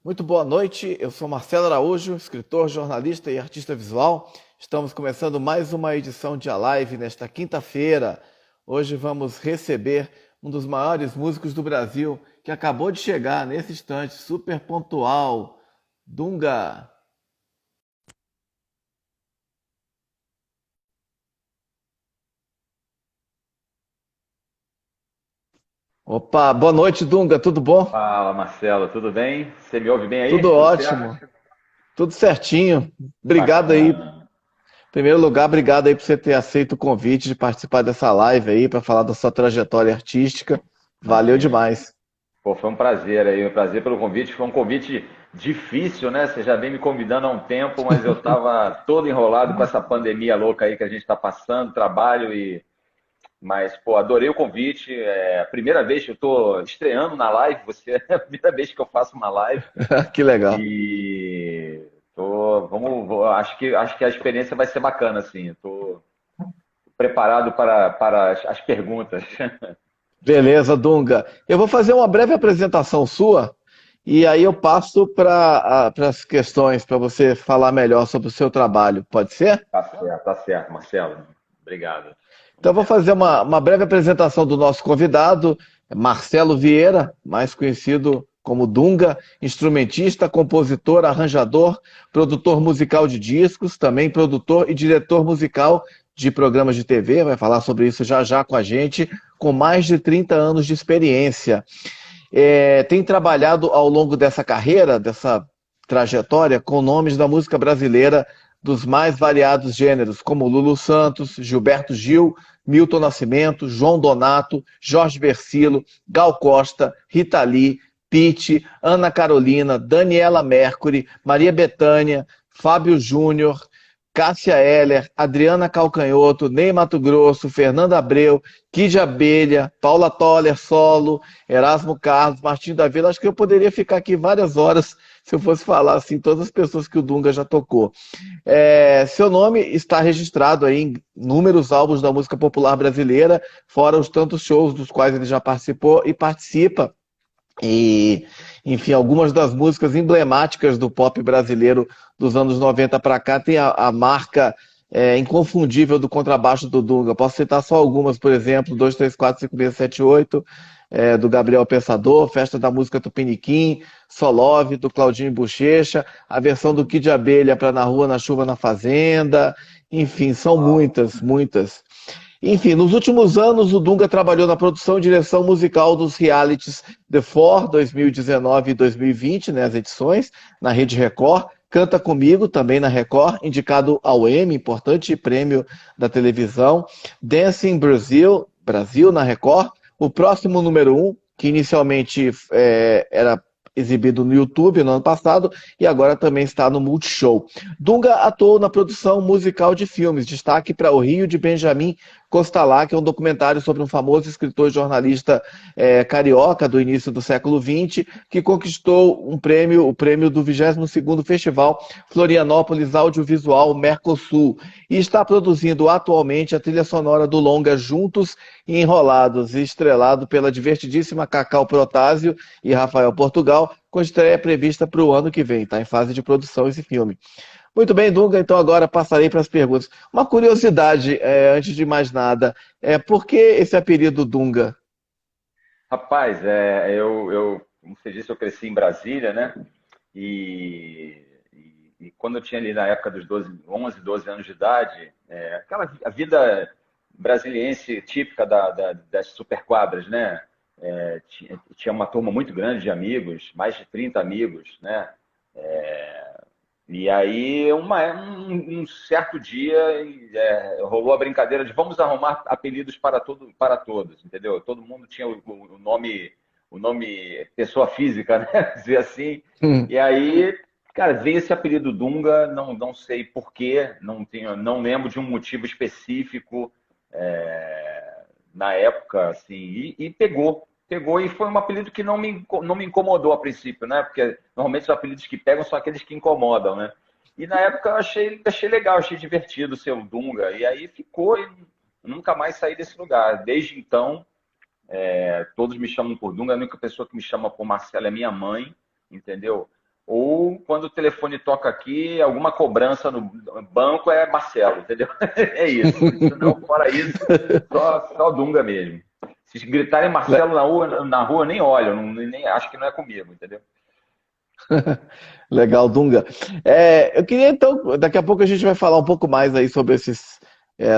Muito boa noite, eu sou Marcelo Araújo, escritor, jornalista e artista visual. Estamos começando mais uma edição de A Live nesta quinta-feira. Hoje vamos receber um dos maiores músicos do Brasil, que acabou de chegar nesse instante, super pontual, Dunga. Opa, boa noite, Dunga, tudo bom? Fala, Marcelo, tudo bem? Você me ouve bem aí? Tudo Tudo certo? ótimo, tudo certinho. Obrigado aí. Em Bacana. primeiro lugar, obrigado aí por você ter aceito o convite de participar dessa live aí para falar da sua trajetória artística. Valeu Imagina. demais. Pô, foi um prazer aí, um prazer pelo convite. Foi um convite difícil, né? Você já vem me convidando há um tempo, mas eu estava todo enrolado com essa pandemia louca aí que a gente está passando, trabalho e. Mas, pô, adorei o convite. É a primeira vez que eu estou estreando na live, você é a primeira vez que eu faço uma live. Que legal. E acho que a experiência vai ser bacana, assim. Estou preparado para as perguntas. Beleza, Dunga. Eu vou fazer uma breve apresentação sua e aí eu passo para as questões para você falar melhor sobre o seu trabalho. Pode ser? Tá certo, Marcelo. Obrigado. Então, eu Vamos vou nessa. fazer uma breve apresentação do nosso convidado, Marcelo Vieira, mais conhecido como Dunga, instrumentista, compositor, arranjador, produtor musical de discos, também produtor e diretor musical de programas de TV, vai falar sobre isso já já com a gente, com mais de 30 anos de experiência. Tem trabalhado ao longo dessa carreira, dessa trajetória, com nomes da música brasileira dos mais variados gêneros, como Lulu Santos, Gilberto Gil, Milton Nascimento, João Donato, Jorge Versilo, Gal Costa, Rita Lee, Pitty, Ana Carolina, Daniela Mercury, Maria Bethânia, Fábio Júnior, Cássia Eller, Adriana Calcanhoto, Ney Matogrosso, Fernanda Abreu, Kid Abelha, Paula Toller, Solo, Erasmo Carlos, Martinho da Vila. Acho que eu poderia ficar aqui várias horas se eu fosse falar assim, todas as pessoas que o Dunga já tocou. Seu nome está registrado aí em inúmeros álbuns da música popular brasileira, fora os tantos shows dos quais ele já participou e participa. E, enfim, algumas das músicas emblemáticas do pop brasileiro dos anos 90 para cá tem a marca inconfundível do contrabaixo do Dunga. Posso citar só algumas, por exemplo, 2, 3, 4, 5, 6, 7, 8, do Gabriel Pensador, Festa da Música Tupiniquim, Solove, do Claudinho Buchecha, a versão do Kid Abelha para Na Rua, na Chuva, na Fazenda. Enfim, são Uau. muitas, muitas. Enfim, nos últimos anos, o Dunga trabalhou na produção e direção musical dos realities The Four, 2019 e 2020, né, as edições, na Rede Record. Canta Comigo, também na Record, indicado ao Emmy, importante prêmio da televisão. Dancing Brasil, Brasil na Record. O próximo número um, que inicialmente era exibido no YouTube no ano passado e agora também está no Multishow. Dunga atuou na produção musical de filmes, destaque para O Rio de Benjamin Costalá, que é um documentário sobre um famoso escritor e jornalista carioca do início do século XX, que conquistou um prêmio, o prêmio do 22º Festival Florianópolis Audiovisual Mercosul, e está produzindo atualmente a trilha sonora do longa Juntos e Enrolados, estrelado pela divertidíssima Cacau Protásio e Rafael Portugal, com estreia prevista para o ano que vem. Está em fase de produção esse filme. Muito bem, Dunga, então agora passarei para as perguntas. Uma curiosidade, antes de mais nada, por que esse apelido Dunga? Rapaz, como você disse, eu cresci em Brasília, né? E quando eu tinha ali na época dos 11, 12 anos de idade, a vida brasiliense típica das superquadras, né? Tinha uma turma muito grande de amigos, mais de 30 amigos, né? E aí, um certo dia, rolou a brincadeira de vamos arrumar apelidos para todos, entendeu? Todo mundo tinha o nome pessoa física, né? Dizer assim. Hum. E aí, cara, veio esse apelido Dunga, não sei por quê, não lembro de um motivo específico na época, assim, e pegou. Pegou e foi um apelido que não me incomodou a princípio, né? Porque normalmente os apelidos que pegam são aqueles que incomodam, né? E na época eu achei legal, achei divertido ser o Dunga. E aí ficou e nunca mais saí desse lugar. Desde então, todos me chamam por Dunga. A única pessoa que me chama por Marcelo é minha mãe, entendeu? ou quando o telefone toca aqui, alguma cobrança no banco é Marcelo, entendeu? É isso. Senão, fora isso, só Dunga mesmo. Se gritarem Marcelo na rua nem olho, nem acho que não é comigo, entendeu? Legal, Dunga. Eu queria então, daqui a pouco a gente vai falar um pouco mais aí sobre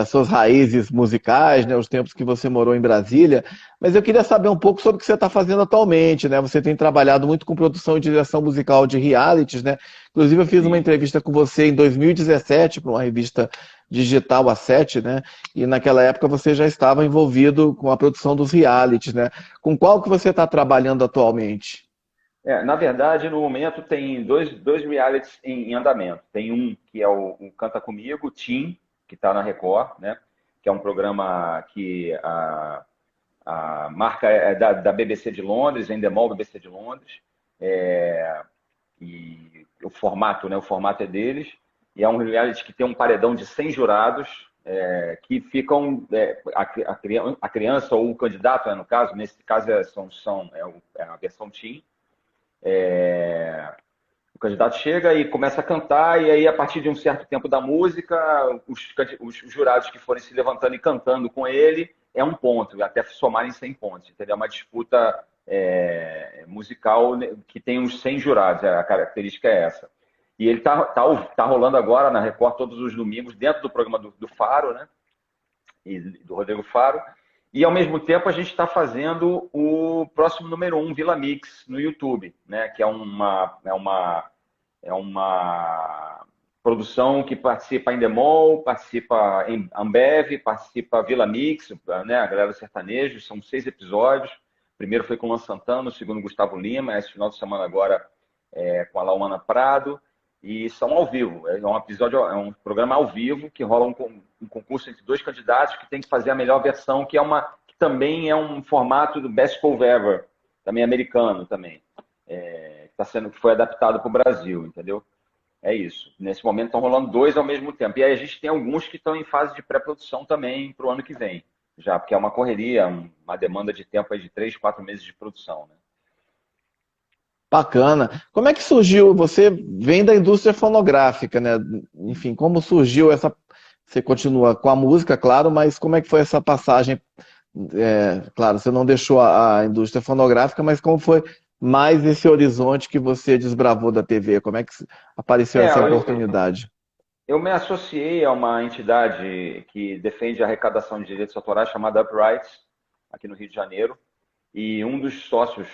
suas raízes musicais, né, os tempos que você morou em Brasília, mas eu queria saber um pouco sobre o que você está fazendo atualmente, né? Você tem trabalhado muito com produção e direção musical de realities, né? Inclusive eu fiz uma Sim. entrevista com você em 2017 para uma revista digital, a Sete, né? E naquela época você já estava envolvido com a produção dos realities, né? Com qual que você está trabalhando atualmente? Na verdade, no momento tem dois realities em andamento. Tem um que é o Canta Comigo, o Tim, que está na Record, né? Que é um programa que a marca é da BBC de Londres, Endemol BBC de Londres, e o formato, né? O formato é deles. E é um reality que tem um paredão de 100 jurados que ficam a criança ou o candidato, né, no caso, nesse caso é a versão Tim. O candidato chega e começa a cantar, e aí, a partir de um certo tempo da música, os jurados que forem se levantando e cantando com ele é um ponto, até somarem 100 pontos. Entendeu? É uma disputa musical, né, que tem uns 100 jurados, a característica é essa. E ele tá rolando agora na Record todos os domingos, dentro do programa do Faro, né? E do Rodrigo Faro. E, ao mesmo tempo, a gente está fazendo o próximo número 1, Vila Mix, no YouTube, né? Que é uma produção que participa em Endemol, participa em Ambev, participa Vila Mix, né? A galera do sertanejo. São 6 episódios. O primeiro foi com o Luan Santana, o segundo Gustavo Lima, esse final de semana agora com a Lauana Prado. E são ao vivo. É um programa ao vivo que rola um concurso entre 2 candidatos que tem que fazer a melhor versão, que também é um formato do Best Cover Ever, também americano também, que foi adaptado para o Brasil, entendeu? É isso. Nesse momento estão rolando 2 ao mesmo tempo. E aí a gente tem alguns que estão em fase de pré-produção também para o ano que vem, já, porque é uma correria, uma demanda de tempo aí de 3, 4 meses de produção, né? Bacana. Como é que surgiu? Você vem da indústria fonográfica, né? Enfim, como surgiu essa. Você continua com a música, claro, mas como é que foi essa passagem? Claro, você não deixou a indústria fonográfica, mas como foi mais esse horizonte que você desbravou da TV? Como é que apareceu É, essa eu, oportunidade? eu me associei a uma entidade que defende a arrecadação de direitos autorais chamada Uprights, aqui no Rio de Janeiro. E um dos sócios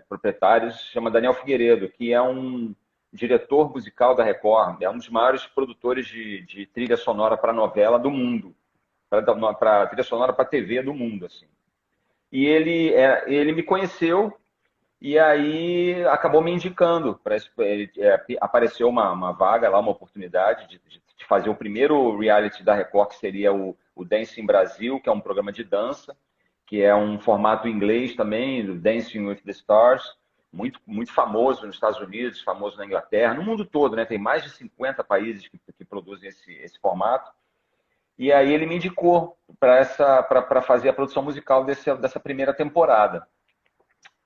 proprietários se chama Daniel Figueiredo, que é um diretor musical da Record, é um dos maiores produtores de trilha sonora para novela do mundo, para trilha sonora para TV do mundo, assim. E ele me conheceu e aí acabou me indicando. Apareceu uma vaga lá, uma oportunidade de fazer o primeiro reality da Record, que seria o Dancing Brasil, que é um programa de dança, que é um formato em inglês também, do Dancing with the Stars, muito, muito famoso nos Estados Unidos, famoso na Inglaterra, no mundo todo, né? Tem mais de 50 países que produzem esse formato. E aí ele me indicou para fazer a produção musical dessa primeira temporada.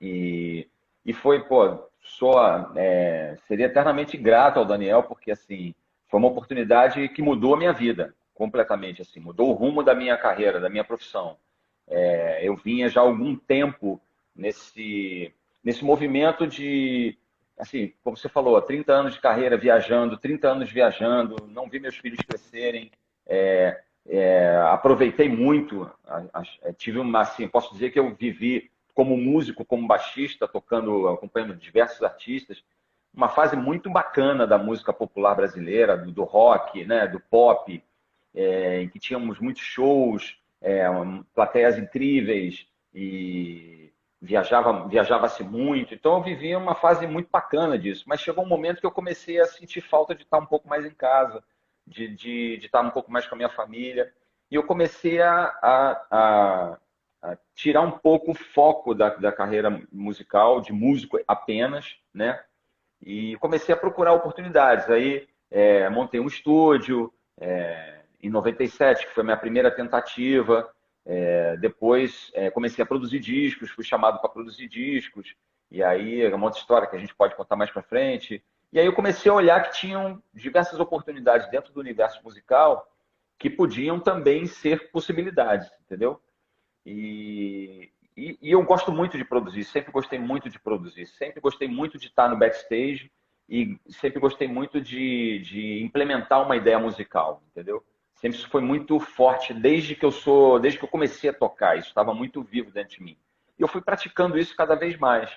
E foi, pô, seria eternamente grato ao Daniel, porque assim, foi uma oportunidade que mudou a minha vida completamente, assim, mudou o rumo da minha carreira, da minha profissão. Eu vinha já há algum tempo nesse movimento de, assim, como você falou, 30 anos de carreira viajando, 30 anos viajando, não vi meus filhos crescerem, aproveitei muito, tive uma, assim, posso dizer que eu vivi como músico, como baixista, tocando, acompanhando diversos artistas, uma fase muito bacana da música popular brasileira, do rock, né, do pop, em que tínhamos muitos shows, plateias incríveis e viajava-se muito. Então eu vivia uma fase muito bacana disso. Mas chegou um momento que eu comecei a sentir falta de estar um pouco mais em casa, de estar um pouco mais com a minha família. E eu comecei a tirar um pouco o foco da carreira musical, de músico apenas, né? E comecei a procurar oportunidades. Aí montei um estúdio em 97, que foi a minha primeira tentativa. Depois comecei a produzir discos, fui chamado para produzir discos. E aí é uma outra história que a gente pode contar mais para frente. E aí eu comecei a olhar que tinham diversas oportunidades dentro do universo musical que podiam também ser possibilidades, entendeu? E eu gosto muito de produzir, sempre gostei muito de produzir, sempre gostei muito de estar no backstage e sempre gostei muito de implementar uma ideia musical, entendeu? Sempre isso foi muito forte desde que eu comecei a tocar, isso estava muito vivo dentro de mim. E eu fui praticando isso cada vez mais.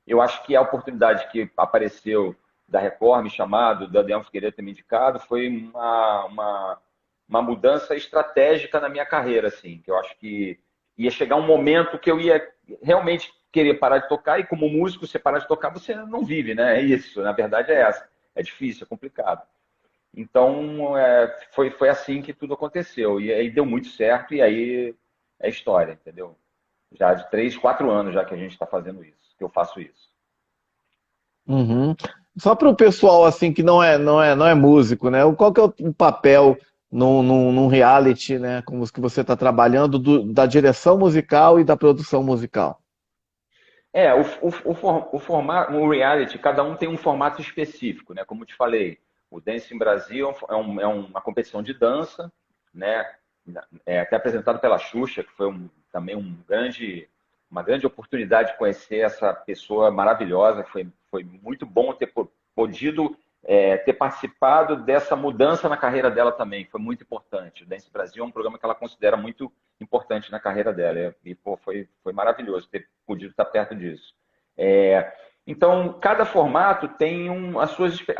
Eu acho que a oportunidade que apareceu da Record me chamado, da Daniel Figueiredo ter me indicado, foi uma mudança estratégica na minha carreira, assim, que eu acho que ia chegar um momento que eu ia realmente querer parar de tocar, e como músico, você parar de tocar, você não vive, né? É isso, na verdade é essa. É difícil, é complicado. Então, foi assim que tudo aconteceu. E aí deu muito certo, e aí é história, entendeu? Já de 3, 4 anos já que a gente está fazendo isso, que eu faço isso. Uhum. Só para o pessoal assim que não é músico, né? Qual que é o papel num reality, né? Como os que você está trabalhando, da direção musical e da produção musical? O reality, cada um tem um formato específico, né? Como eu te falei, o Dance em Brasil é uma competição de dança, né? É até apresentado pela Xuxa, que foi também uma grande oportunidade de conhecer essa pessoa maravilhosa. Foi muito bom ter podido ter participado dessa mudança na carreira dela também. Foi muito importante. O Dance Brasil é um programa que ela considera muito importante na carreira dela. E pô, foi maravilhoso ter podido estar perto disso. É, então, cada formato tem as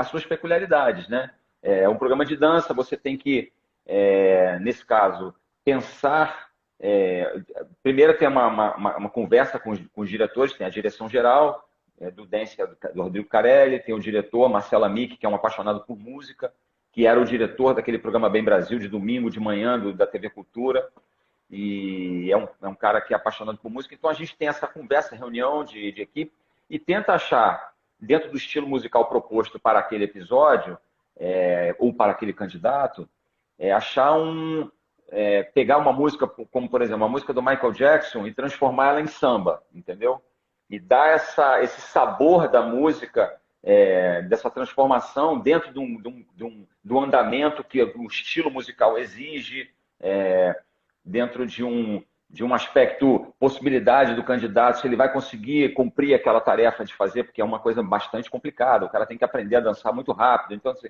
suas peculiaridades, né? É um programa de dança, você tem que, nesse caso, pensar. Primeiro tem uma conversa com os diretores, tem a direção geral do Dance, que é do Rodrigo Carelli, tem o diretor Marcelo Amick, que é um apaixonado por música, que era o diretor daquele programa Bem Brasil, de domingo de manhã, da TV Cultura, e é um cara que é apaixonado por música. Então a gente tem essa conversa, reunião de equipe, e tenta achar, dentro do estilo musical proposto para aquele episódio, ou para aquele candidato, achar pegar uma música, como por exemplo, uma música do Michael Jackson, e transformar ela em samba, entendeu? E dar esse sabor da música, dessa transformação dentro do andamento que o estilo musical exige, dentro de um aspecto, possibilidade do candidato, se ele vai conseguir cumprir aquela tarefa de fazer, porque é uma coisa bastante complicada, o cara tem que aprender a dançar muito rápido. Então, assim,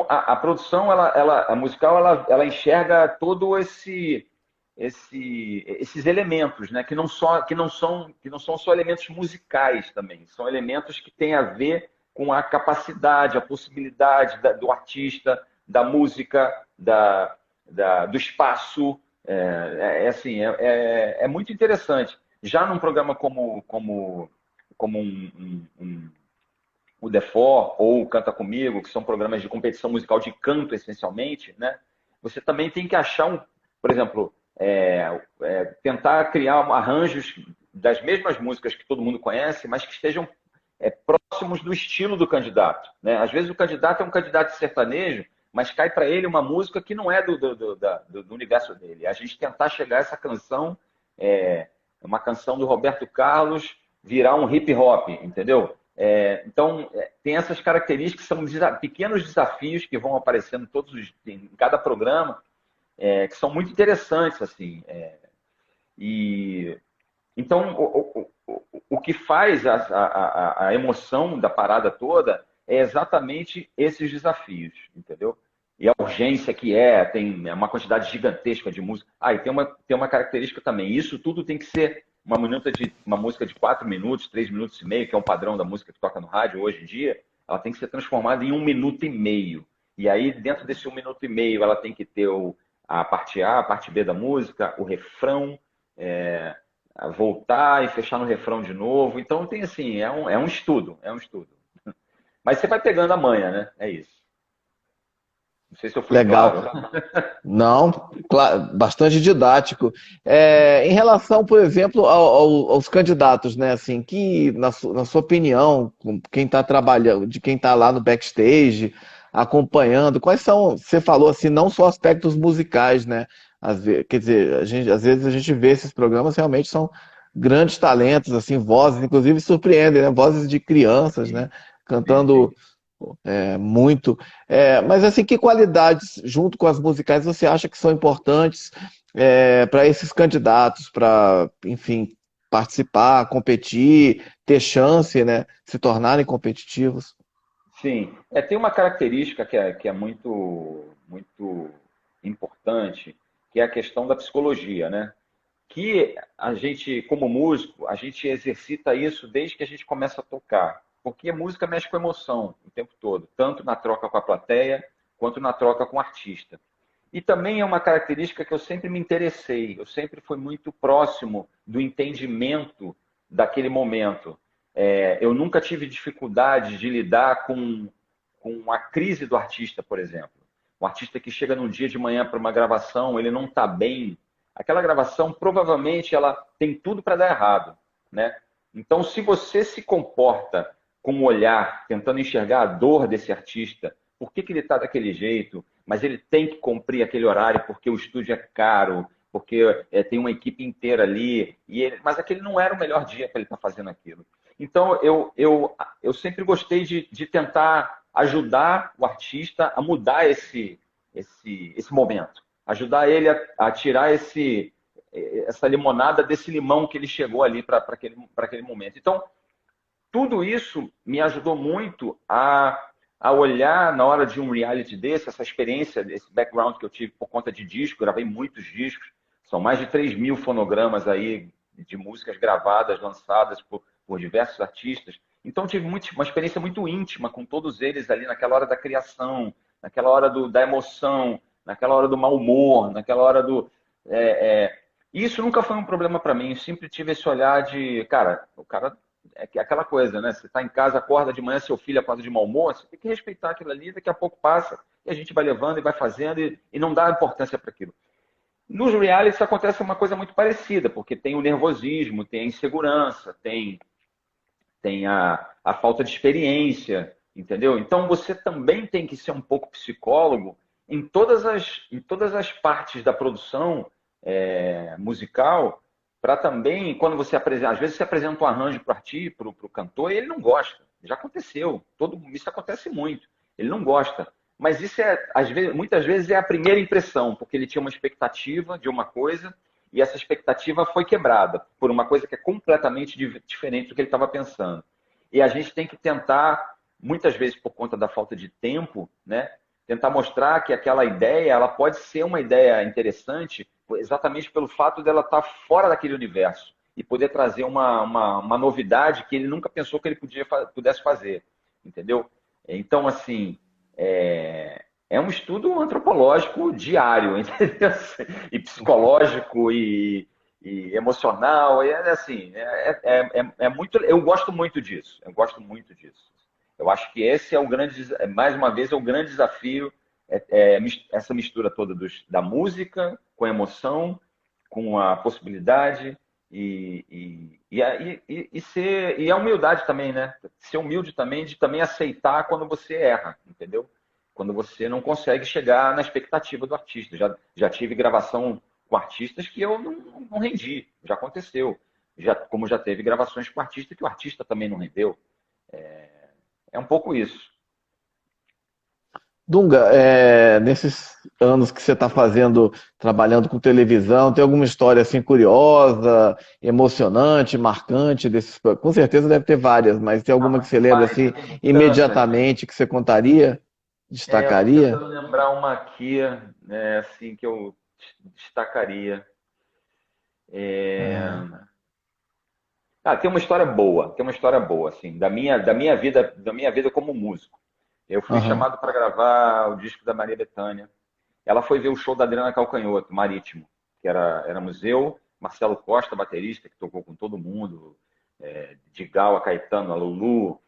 a produção, a musical, ela enxerga todo esses elementos, né? Que não são só elementos musicais também, são elementos que têm a ver com a capacidade, a possibilidade do artista, da música, do espaço. Assim, é muito interessante. Já num programa como o The Four ou o Canta Comigo, que são programas de competição musical de canto, essencialmente, né? Você também tem que achar por exemplo, tentar criar arranjos das mesmas músicas que todo mundo conhece, mas que estejam próximos do estilo do candidato, né? Às vezes o candidato é um candidato sertanejo, mas cai para ele uma música que não é do universo dele. A gente tentar chegar a essa canção, uma canção do Roberto Carlos, virar um hip hop, entendeu? Então, tem essas características que são pequenos desafios que vão aparecendo em cada programa, que são muito interessantes, assim. Então, o que faz a emoção da parada toda é exatamente esses desafios, entendeu? E a urgência que tem uma quantidade gigantesca de música. E tem uma característica também. Isso tudo tem que ser uma música de 4 minutos, 3 minutos e meio, que é um padrão da música que toca no rádio hoje em dia. Ela tem que ser transformada em 1 minuto e meio. E aí, dentro desse 1 minuto e meio, ela tem que ter a parte A, a parte B da música, o refrão, voltar e fechar no refrão de novo. Então, tem assim, é um estudo, é um estudo. Mas você vai pegando a manha, né? É isso. Não sei se eu fui Legal. claro. Não, bastante didático. Em relação, por exemplo, aos candidatos, né? Assim, que na sua opinião, com quem está trabalhando, de quem está lá no backstage, acompanhando, quais são? Você falou assim, não só aspectos musicais, né? Quer dizer, às vezes a gente vê esses programas realmente são grandes talentos, assim, vozes, inclusive surpreendem, né? Vozes de crianças, Sim, né? Cantando perfeito. muito. Mas assim, que qualidades, junto com as musicais, você acha que são importantes para esses candidatos, para, enfim, participar, competir, ter chance, né? Se tornarem competitivos? Sim, tem uma característica que é muito, muito importante, que é a questão da psicologia, né? Que a gente, como músico, a gente exercita isso desde que a gente começa a tocar. Porque a música mexe com emoção o tempo todo, tanto na troca com a plateia, quanto na troca com o artista. E também é uma característica que eu sempre me interessei, eu sempre fui muito próximo do entendimento daquele momento. Eu nunca tive dificuldade de lidar com a crise do artista, por exemplo. Um artista que chega num dia de manhã para uma gravação, ele não está bem. Aquela gravação, provavelmente, ela tem tudo para dar errado, né? Então, se você se comporta com um olhar, tentando enxergar a dor desse artista, por que ele está daquele jeito, mas ele tem que cumprir aquele horário porque o estúdio é caro, porque tem uma equipe inteira ali, mas aquele não era o melhor dia para ele estar fazendo aquilo. Então, eu sempre gostei de tentar ajudar o artista a mudar esse momento, ajudar ele a tirar essa limonada desse limão que ele chegou ali para aquele momento. Então, tudo isso me ajudou muito a olhar na hora de um reality desse, essa experiência, esse background que eu tive por conta de disco, gravei muitos discos, são mais de 3.000 fonogramas aí de músicas gravadas, lançadas por diversos artistas. Então tive uma experiência muito íntima com todos eles ali naquela hora da criação, naquela hora da emoção, naquela hora do mau humor, naquela hora do... Isso nunca foi um problema para mim, eu sempre tive esse olhar de, cara, o cara aquela coisa, né? Você está em casa, acorda de manhã, seu filho acorda de mau humor, você tem que respeitar aquilo ali, daqui a pouco passa, e a gente vai levando e vai fazendo, e não dá importância para aquilo. Nos realities acontece uma coisa muito parecida, porque tem o nervosismo, tem a insegurança, tem a falta de experiência, entendeu? Então você também tem que ser um pouco psicólogo em todas as partes da produção musical, para também, quando você apresenta, às vezes você apresenta um arranjo para o artista, para o cantor, e ele não gosta. Já aconteceu. Isso acontece muito. Ele não gosta. Mas isso muitas vezes é a primeira impressão, porque ele tinha uma expectativa de uma coisa e essa expectativa foi quebrada por uma coisa que é completamente diferente do que ele estava pensando. E a gente tem que tentar, muitas vezes por conta da falta de tempo, né, tentar mostrar que aquela ideia ela pode ser uma ideia interessante exatamente pelo fato dela estar fora daquele universo e poder trazer uma novidade que ele nunca pensou que ele pudesse fazer, entendeu? Então, assim, é um estudo antropológico diário, entendeu? E psicológico e emocional, assim, muito, eu gosto muito disso, eu gosto muito disso. Eu acho que esse é o grande, mais uma vez, é o grande desafio, essa mistura toda da música com a emoção, com a possibilidade e a humildade também, né? Ser humilde também, de também aceitar quando você erra, entendeu? Quando você não consegue chegar na expectativa do artista. Já tive gravação com artistas que eu não rendi, já aconteceu. Como já teve gravações com artista que o artista também não rendeu. É um pouco isso. Dunga, nesses anos que você está fazendo, trabalhando com televisão, tem alguma história assim curiosa, emocionante, marcante desses? Com certeza deve ter várias, mas tem alguma que você lembra assim Tem tantas. imediatamente que você contaria, Eu estou destacaria? tentando lembrar uma aqui, né, assim, que eu destacaria. Ah, Tem uma história boa, assim, da minha vida como músico. Eu fui aham. chamado para gravar o disco da Maria Bethânia. Ela foi ver o show da Adriana Calcanhoto, Marítimo, que era museu. Marcelo Costa, baterista, que tocou com todo mundo, de Gal a Caetano, a Lulu,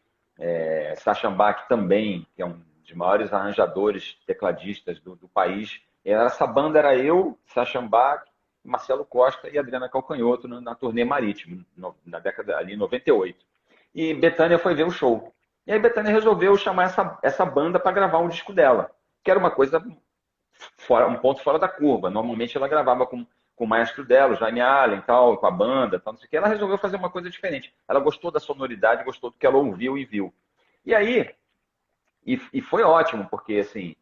Sacha Bach também, que é um dos maiores arranjadores, tecladistas do país. Essa banda era eu, Sacha Bach, Marcelo Costa e Adriana Calcanhoto na turnê Marítimo, na década ali, 98. E Bethânia foi ver o show. E aí Bethânia resolveu chamar essa banda para gravar um disco dela, que era uma coisa um ponto fora da curva. Normalmente ela gravava com com o maestro dela, o Jaime Allen, tal, com a banda, tal, não sei o que. Ela resolveu fazer uma coisa diferente. Ela gostou da sonoridade, gostou do que ela ouviu e viu. E aí, e foi ótimo, porque assim,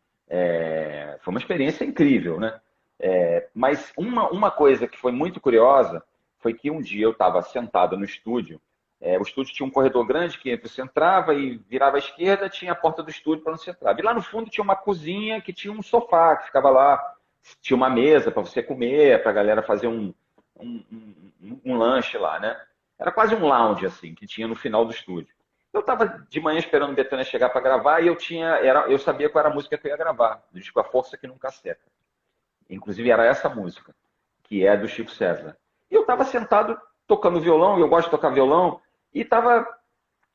foi uma experiência incrível, né? Mas uma coisa que foi muito curiosa foi que um dia eu estava sentado no estúdio. O estúdio tinha um corredor grande que você entrava e virava à esquerda, tinha a porta do estúdio para você entrar. E lá no fundo tinha uma cozinha que tinha um sofá que ficava lá, tinha uma mesa para você comer, para a galera fazer um lanche lá, né? Era quase um lounge assim que tinha no final do estúdio. Eu estava de manhã esperando o Bethânia chegar para gravar e eu sabia qual era a música que eu ia gravar, do disco A Força que Nunca Seca. Inclusive era essa música, que é do Chico César. E eu estava sentado tocando violão, eu gosto de tocar violão, e estava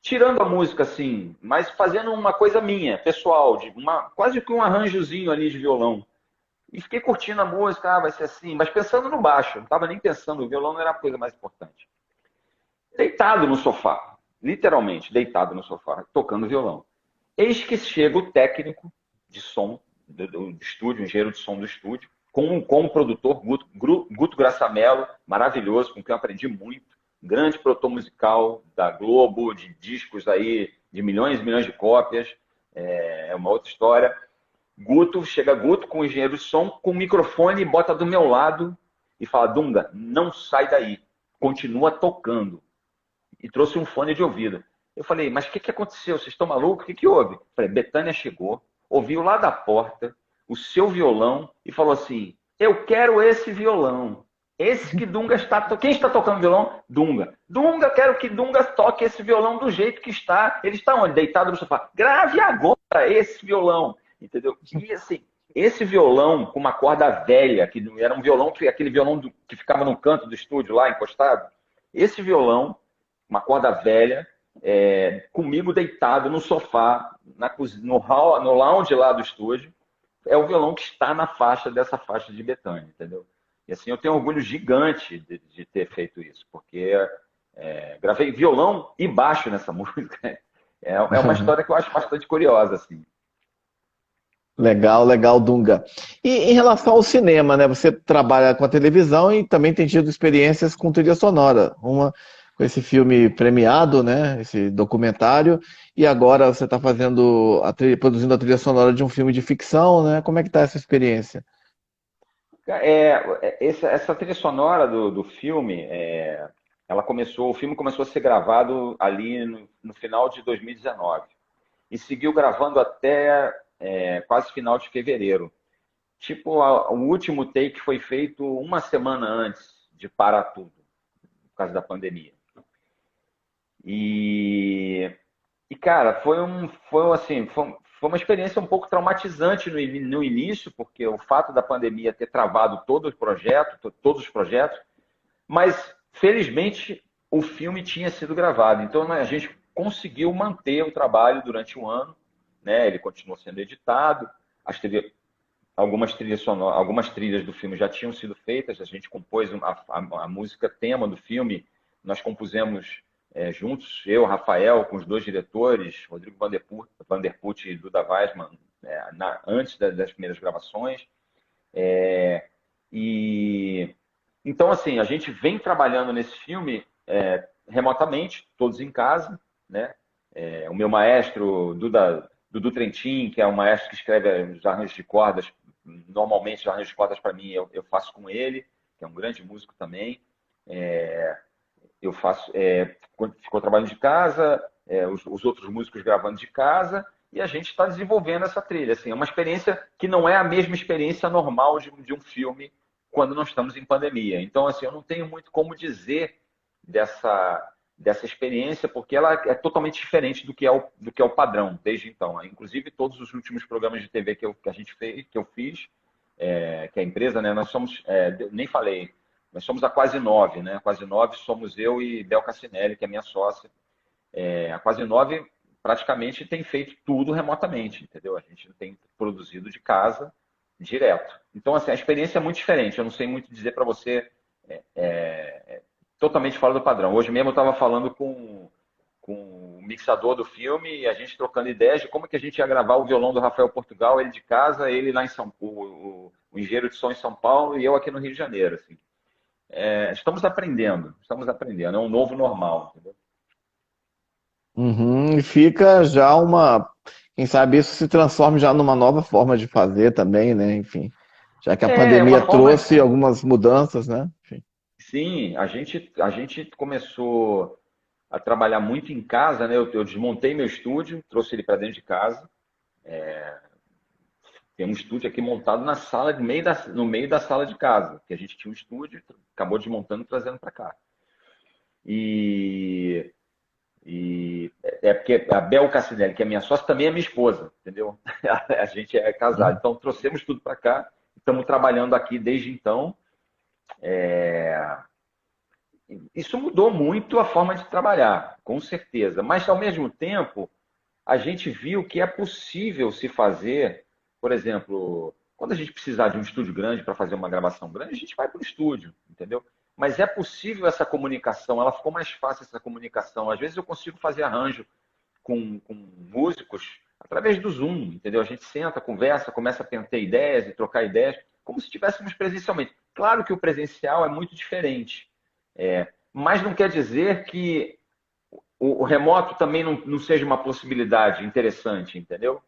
tirando a música assim, mas fazendo uma coisa minha, pessoal, quase que um arranjozinho ali de violão. E fiquei curtindo a música, vai ser assim, mas pensando no baixo, não estava nem pensando, o violão não era a coisa mais importante. Deitado no sofá, literalmente deitado no sofá, tocando violão. Eis que chega o técnico de som do estúdio, o engenheiro de som do estúdio, com o produtor Guto Graçamelo, maravilhoso, com quem eu aprendi muito, grande produtor musical da Globo, de discos aí de milhões e milhões de cópias, é uma outra história. Chega Guto com o engenheiro de som, com o microfone, bota do meu lado e fala: Dunga, não sai daí, continua tocando. E trouxe um fone de ouvido. Eu falei: mas o que aconteceu? Vocês estão malucos? O que houve? Eu falei: Bethânia chegou, ouviu lá da porta o seu violão e falou assim: eu quero esse violão. Esse que Dunga está tocando. Quem está tocando violão? Dunga. Dunga, quero que Dunga toque esse violão do jeito que está. Ele está onde? Deitado no sofá. Grave agora esse violão. Entendeu? E assim, esse violão com uma corda velha, que era um violão, aquele violão que ficava no canto do estúdio lá, encostado. Esse violão, uma corda velha, comigo deitado no sofá, no lounge lá do estúdio, é o violão que está dessa faixa de Bethânia, entendeu? E assim, eu tenho um orgulho gigante de ter feito isso, porque gravei violão e baixo nessa música. É uma história que eu acho bastante curiosa, assim. Legal, legal, Dunga. E em relação ao cinema, né? Você trabalha com a televisão e também tem tido experiências com trilha sonora. Uma com esse filme premiado, né? Esse documentário. E agora você está produzindo a trilha sonora de um filme de ficção, né? Como é que está essa experiência? Essa trilha sonora do filme, o filme começou a ser gravado ali no final de 2019 e seguiu gravando até quase final de fevereiro. Tipo, o último take foi feito uma semana antes de parar tudo, por causa da pandemia. E cara, foi uma experiência um pouco traumatizante no início, porque o fato da pandemia ter travado todos os projetos, mas felizmente o filme tinha sido gravado. Então a gente conseguiu manter o trabalho durante um ano, né? Ele continuou sendo editado, algumas trilhas do filme já tinham sido feitas, a gente compôs a música tema do filme, nós compusemos juntos, eu, Rafael, com os dois diretores, Rodrigo Vanderput e Duda Weissmann, antes das primeiras gravações. Então, assim, a gente vem trabalhando nesse filme remotamente, todos em casa, né? O meu maestro, Dudu Trentin, que é um maestro que escreve os arranjos de cordas, normalmente os arranjos de cordas para mim eu faço com ele, que é um grande músico também. Ficou trabalhando de casa, os outros músicos gravando de casa, e a gente está desenvolvendo essa trilha. Assim, é uma experiência que não é a mesma experiência normal de um filme quando nós estamos em pandemia. Então, assim, eu não tenho muito como dizer dessa experiência, porque ela é totalmente diferente do que é o padrão desde então. Inclusive, todos os últimos programas de TV que a gente fez, que eu fiz, que a empresa, né, nós somos, nem falei, nós somos a Quase 9, né? A Quase 9 somos eu e Bel Cassinelli, que é minha sócia. A Quase 9 praticamente tem feito tudo remotamente, entendeu? A gente tem produzido de casa direto. Então, assim, a experiência é muito diferente. Eu não sei muito dizer para você, totalmente fora do padrão. Hoje mesmo eu estava falando com o mixador do filme e a gente trocando ideias de como que a gente ia gravar o violão do Rafael Portugal, ele de casa, ele lá em São Paulo, o engenheiro de som em São Paulo e eu aqui no Rio de Janeiro, assim. estamos aprendendo, é um novo normal, entendeu? Uhum, e fica já uma. Quem sabe isso se transforme já numa nova forma de fazer também, né? Enfim, já que a É pandemia uma forma, trouxe algumas mudanças, né? Enfim. sim, a gente começou a trabalhar muito em casa, né? Eu desmontei meu estúdio, trouxe ele para dentro de casa. Tem um estúdio aqui montado na sala, no meio da sala de casa, que a gente tinha um estúdio, acabou desmontando e trazendo para cá. E, é porque a Bel Cassinelli, que é minha sócia, também é minha esposa, entendeu? A gente é casado. Uhum. Então trouxemos tudo para cá, estamos trabalhando aqui desde então. Isso mudou muito a forma de trabalhar, com certeza. Mas, ao mesmo tempo, a gente viu que é possível se fazer, por exemplo, quando a gente precisar de um estúdio grande para fazer uma gravação grande, a gente vai para o estúdio, entendeu? Mas é possível essa comunicação, ela ficou mais fácil essa comunicação. Às vezes eu consigo fazer arranjo com músicos através do Zoom, entendeu? A gente senta, conversa, começa a ter ideias e trocar ideias, como se estivéssemos presencialmente. Claro que o presencial é muito diferente, mas não quer dizer que o remoto também não seja uma possibilidade interessante, entendeu?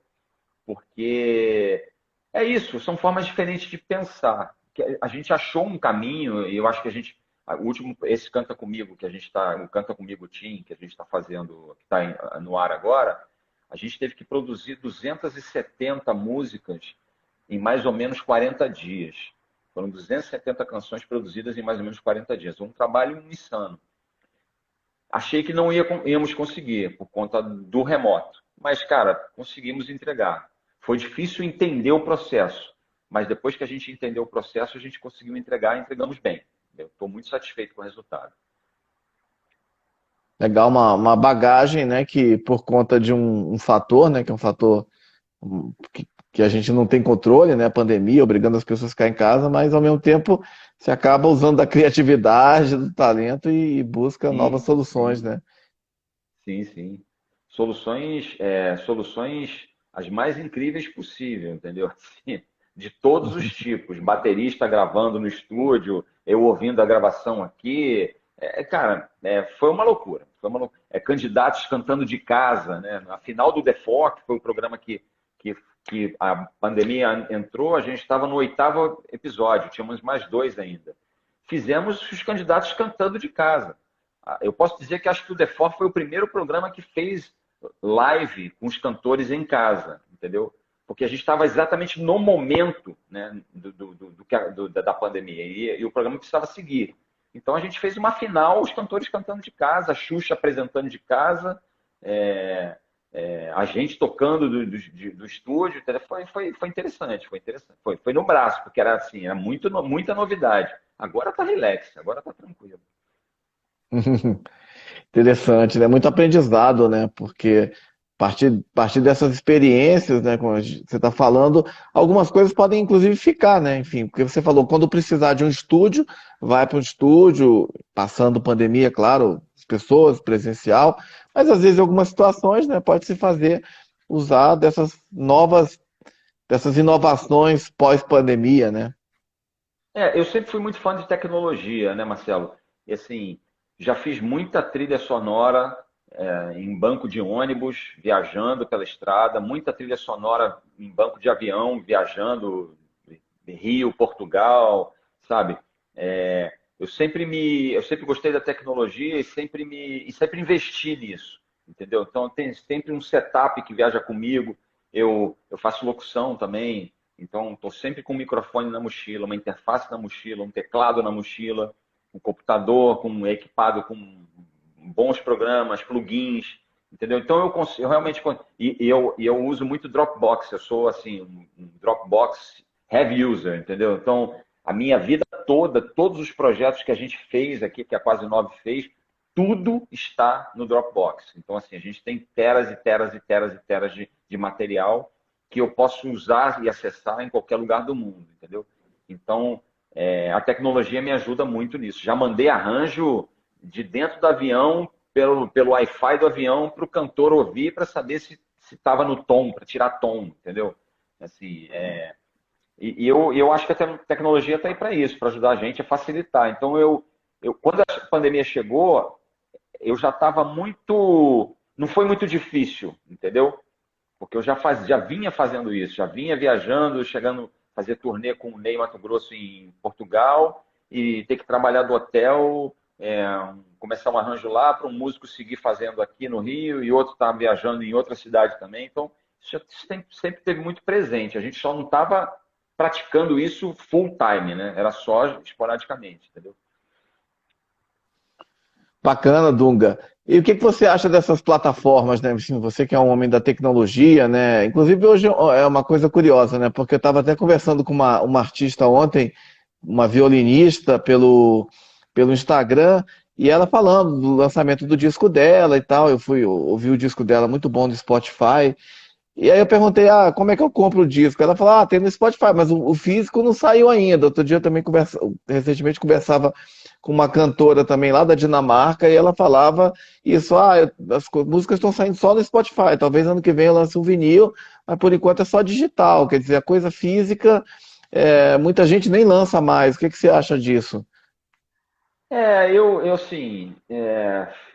Porque é isso, são formas diferentes de pensar. A gente achou um caminho, e eu acho que a gente. O último, esse Canta Comigo, que a gente está. O Canta Comigo Team, que a gente está fazendo, que está no ar agora, a gente teve que produzir 270 músicas em mais ou menos 40 dias. Foram 270 canções produzidas em mais ou menos 40 dias. Um trabalho insano. Achei que não íamos conseguir por conta do remoto. Mas, cara, conseguimos entregar. Foi difícil entender o processo, mas depois que a gente entendeu o processo, a gente conseguiu entregar e entregamos bem. Eu estou muito satisfeito com o resultado. Legal, uma bagagem, né? Que por conta de um fator, né? Que é um fator que a gente não tem controle, né? A pandemia, obrigando as pessoas a ficar em casa, mas ao mesmo tempo você acaba usando da criatividade, do talento e busca novas Sim, soluções, sim, né? sim, sim. Soluções as mais incríveis possível, entendeu? Assim, de todos os tipos. Baterista gravando no estúdio, eu ouvindo a gravação aqui. Cara, foi uma loucura. Candidatos cantando de casa, né? Na final do The Fork, foi o programa que, que a pandemia entrou, a gente estava no 8º episódio, tínhamos mais 2 ainda. Fizemos os candidatos cantando de casa. Eu posso dizer que acho que o The Fork foi o primeiro programa que fez live com os cantores em casa, entendeu? Porque a gente estava exatamente no momento, né, da pandemia e o programa precisava seguir. Então a gente fez uma final, os cantores cantando de casa, a Xuxa apresentando de casa, a gente tocando do estúdio, foi interessante, foi no braço, porque era assim, era muita novidade. Agora tá relax, agora tá tranquilo. Interessante, né? Muito aprendizado, né? Porque a partir dessas experiências, né, como você está falando, algumas coisas podem inclusive ficar, né? Enfim, porque você falou, quando precisar de um estúdio, vai para um estúdio, passando pandemia, claro, as pessoas, presencial, mas às vezes em algumas situações, né, pode se fazer, usar dessas inovações pós-pandemia, né? Eu sempre fui muito fã de tecnologia, né, Marcelo? E assim, já fiz muita trilha sonora em banco de ônibus, viajando pela estrada, muita trilha sonora em banco de avião, viajando Rio, Portugal, sabe? Eu sempre gostei da tecnologia e sempre investi nisso, entendeu? Então tem sempre um setup que viaja comigo. Eu faço locução também, então estou sempre com um microfone na mochila, uma interface na mochila, um teclado na mochila, um computador equipado com bons programas, plugins, entendeu? Então eu realmente eu uso muito Dropbox. Eu sou assim um Dropbox heavy user, entendeu? Então a minha vida toda, todos os projetos que a gente fez aqui, que a Quase 9 fez, tudo está no Dropbox. Então assim a gente tem teras e teras e teras e teras de material que eu posso usar e acessar em qualquer lugar do mundo, entendeu? Então, a tecnologia me ajuda muito nisso. Já mandei arranjo de dentro do avião, pelo Wi-Fi do avião, para o cantor ouvir, para saber se estava no tom, para tirar tom, entendeu? Assim, eu acho que a tecnologia está aí para isso, para ajudar a gente a facilitar. Então, quando a pandemia chegou, eu já estava muito. Não foi muito difícil, entendeu? Porque eu já vinha fazendo isso, já vinha viajando, chegando a fazer turnê com o Ney Mato Grosso em Portugal e ter que trabalhar do hotel, começar um arranjo lá para um músico seguir fazendo aqui no Rio e outro estar viajando em outra cidade também. Então, isso sempre teve muito presente. A gente só não estava praticando isso full time, né? Era só esporadicamente, entendeu? Bacana, Dunga. E o que que você acha dessas plataformas, né? Assim, você que é um homem da tecnologia, né? Inclusive hoje é uma coisa curiosa, né? Porque eu estava até conversando com uma artista ontem, uma violinista pelo Instagram, e ela falando do lançamento do disco dela e tal. Eu fui ouvir o disco dela, muito bom do Spotify. E aí eu perguntei, como é que eu compro o disco? Ela falou, tem no Spotify, mas o físico não saiu ainda. Outro dia eu também recentemente conversava com uma cantora também lá da Dinamarca e ela falava isso, músicas estão saindo só no Spotify, talvez ano que vem eu lance um vinil, mas por enquanto é só digital, quer dizer, a coisa física, muita gente nem lança mais. O que que você acha disso? Assim,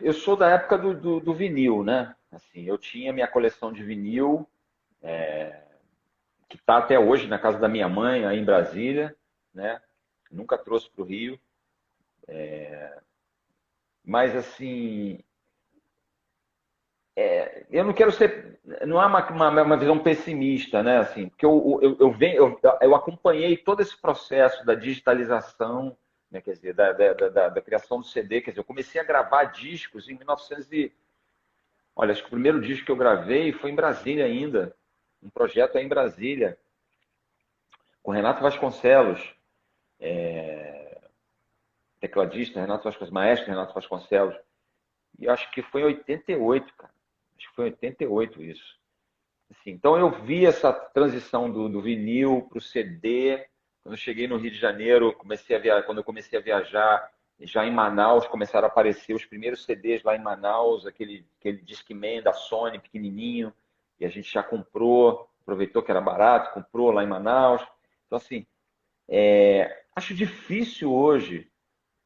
eu sou da época do vinil, né? Assim, eu tinha minha coleção de vinil, que está até hoje na casa da minha mãe, aí em Brasília, né? Nunca trouxe para o Rio. Mas, assim, eu não quero ser. Não é uma visão pessimista, né? Assim, porque eu acompanhei todo esse processo da digitalização, né? Quer dizer, da criação do CD. Quer dizer, eu comecei a gravar discos em 1900 Olha, acho que o primeiro disco que eu gravei foi em Brasília ainda. Um projeto aí em Brasília, com Renato Vasconcelos, tecladista, Renato Vasconcelos, maestro Renato Vasconcelos. E eu acho que foi em 88, cara. Acho que foi em 88 isso. Assim, então eu vi essa transição do vinil para o CD. Quando eu cheguei no Rio de Janeiro, quando eu comecei a viajar, já em Manaus começaram a aparecer os primeiros CDs lá em Manaus, aquele Discman da Sony pequenininho, e a gente já comprou, aproveitou que era barato, comprou lá em Manaus. Então assim, acho difícil hoje.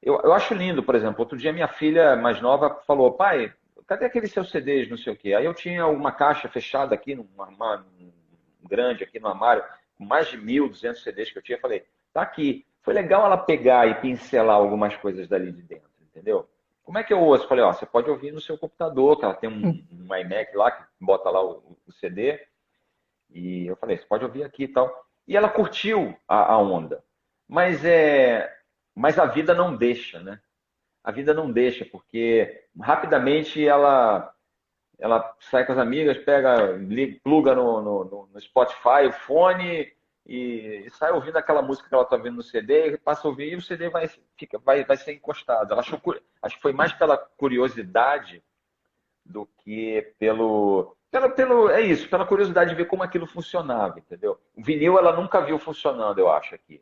Eu acho lindo, por exemplo, outro dia minha filha mais nova falou, pai, cadê aqueles seus CDs, não sei o quê? Aí eu tinha uma caixa fechada aqui, grande aqui no armário, com mais de 1.200 CDs que eu tinha, falei, tá aqui. Foi legal ela pegar e pincelar algumas coisas dali de dentro, entendeu? Como é que eu ouço? Falei, você pode ouvir no seu computador, que ela tem um iMac lá, que bota lá o CD, e eu falei, você pode ouvir aqui e tal. E ela curtiu a onda. Mas, mas a vida não deixa, né? A vida não deixa, porque rapidamente ela sai com as amigas, pluga no Spotify, o fone e sai ouvindo aquela música que ela está ouvindo no CD, passa a ouvir e o CD vai ser encostado. Acho que foi mais pela curiosidade do que é isso, pela curiosidade de ver como aquilo funcionava, entendeu? O vinil ela nunca viu funcionando, eu acho, aqui.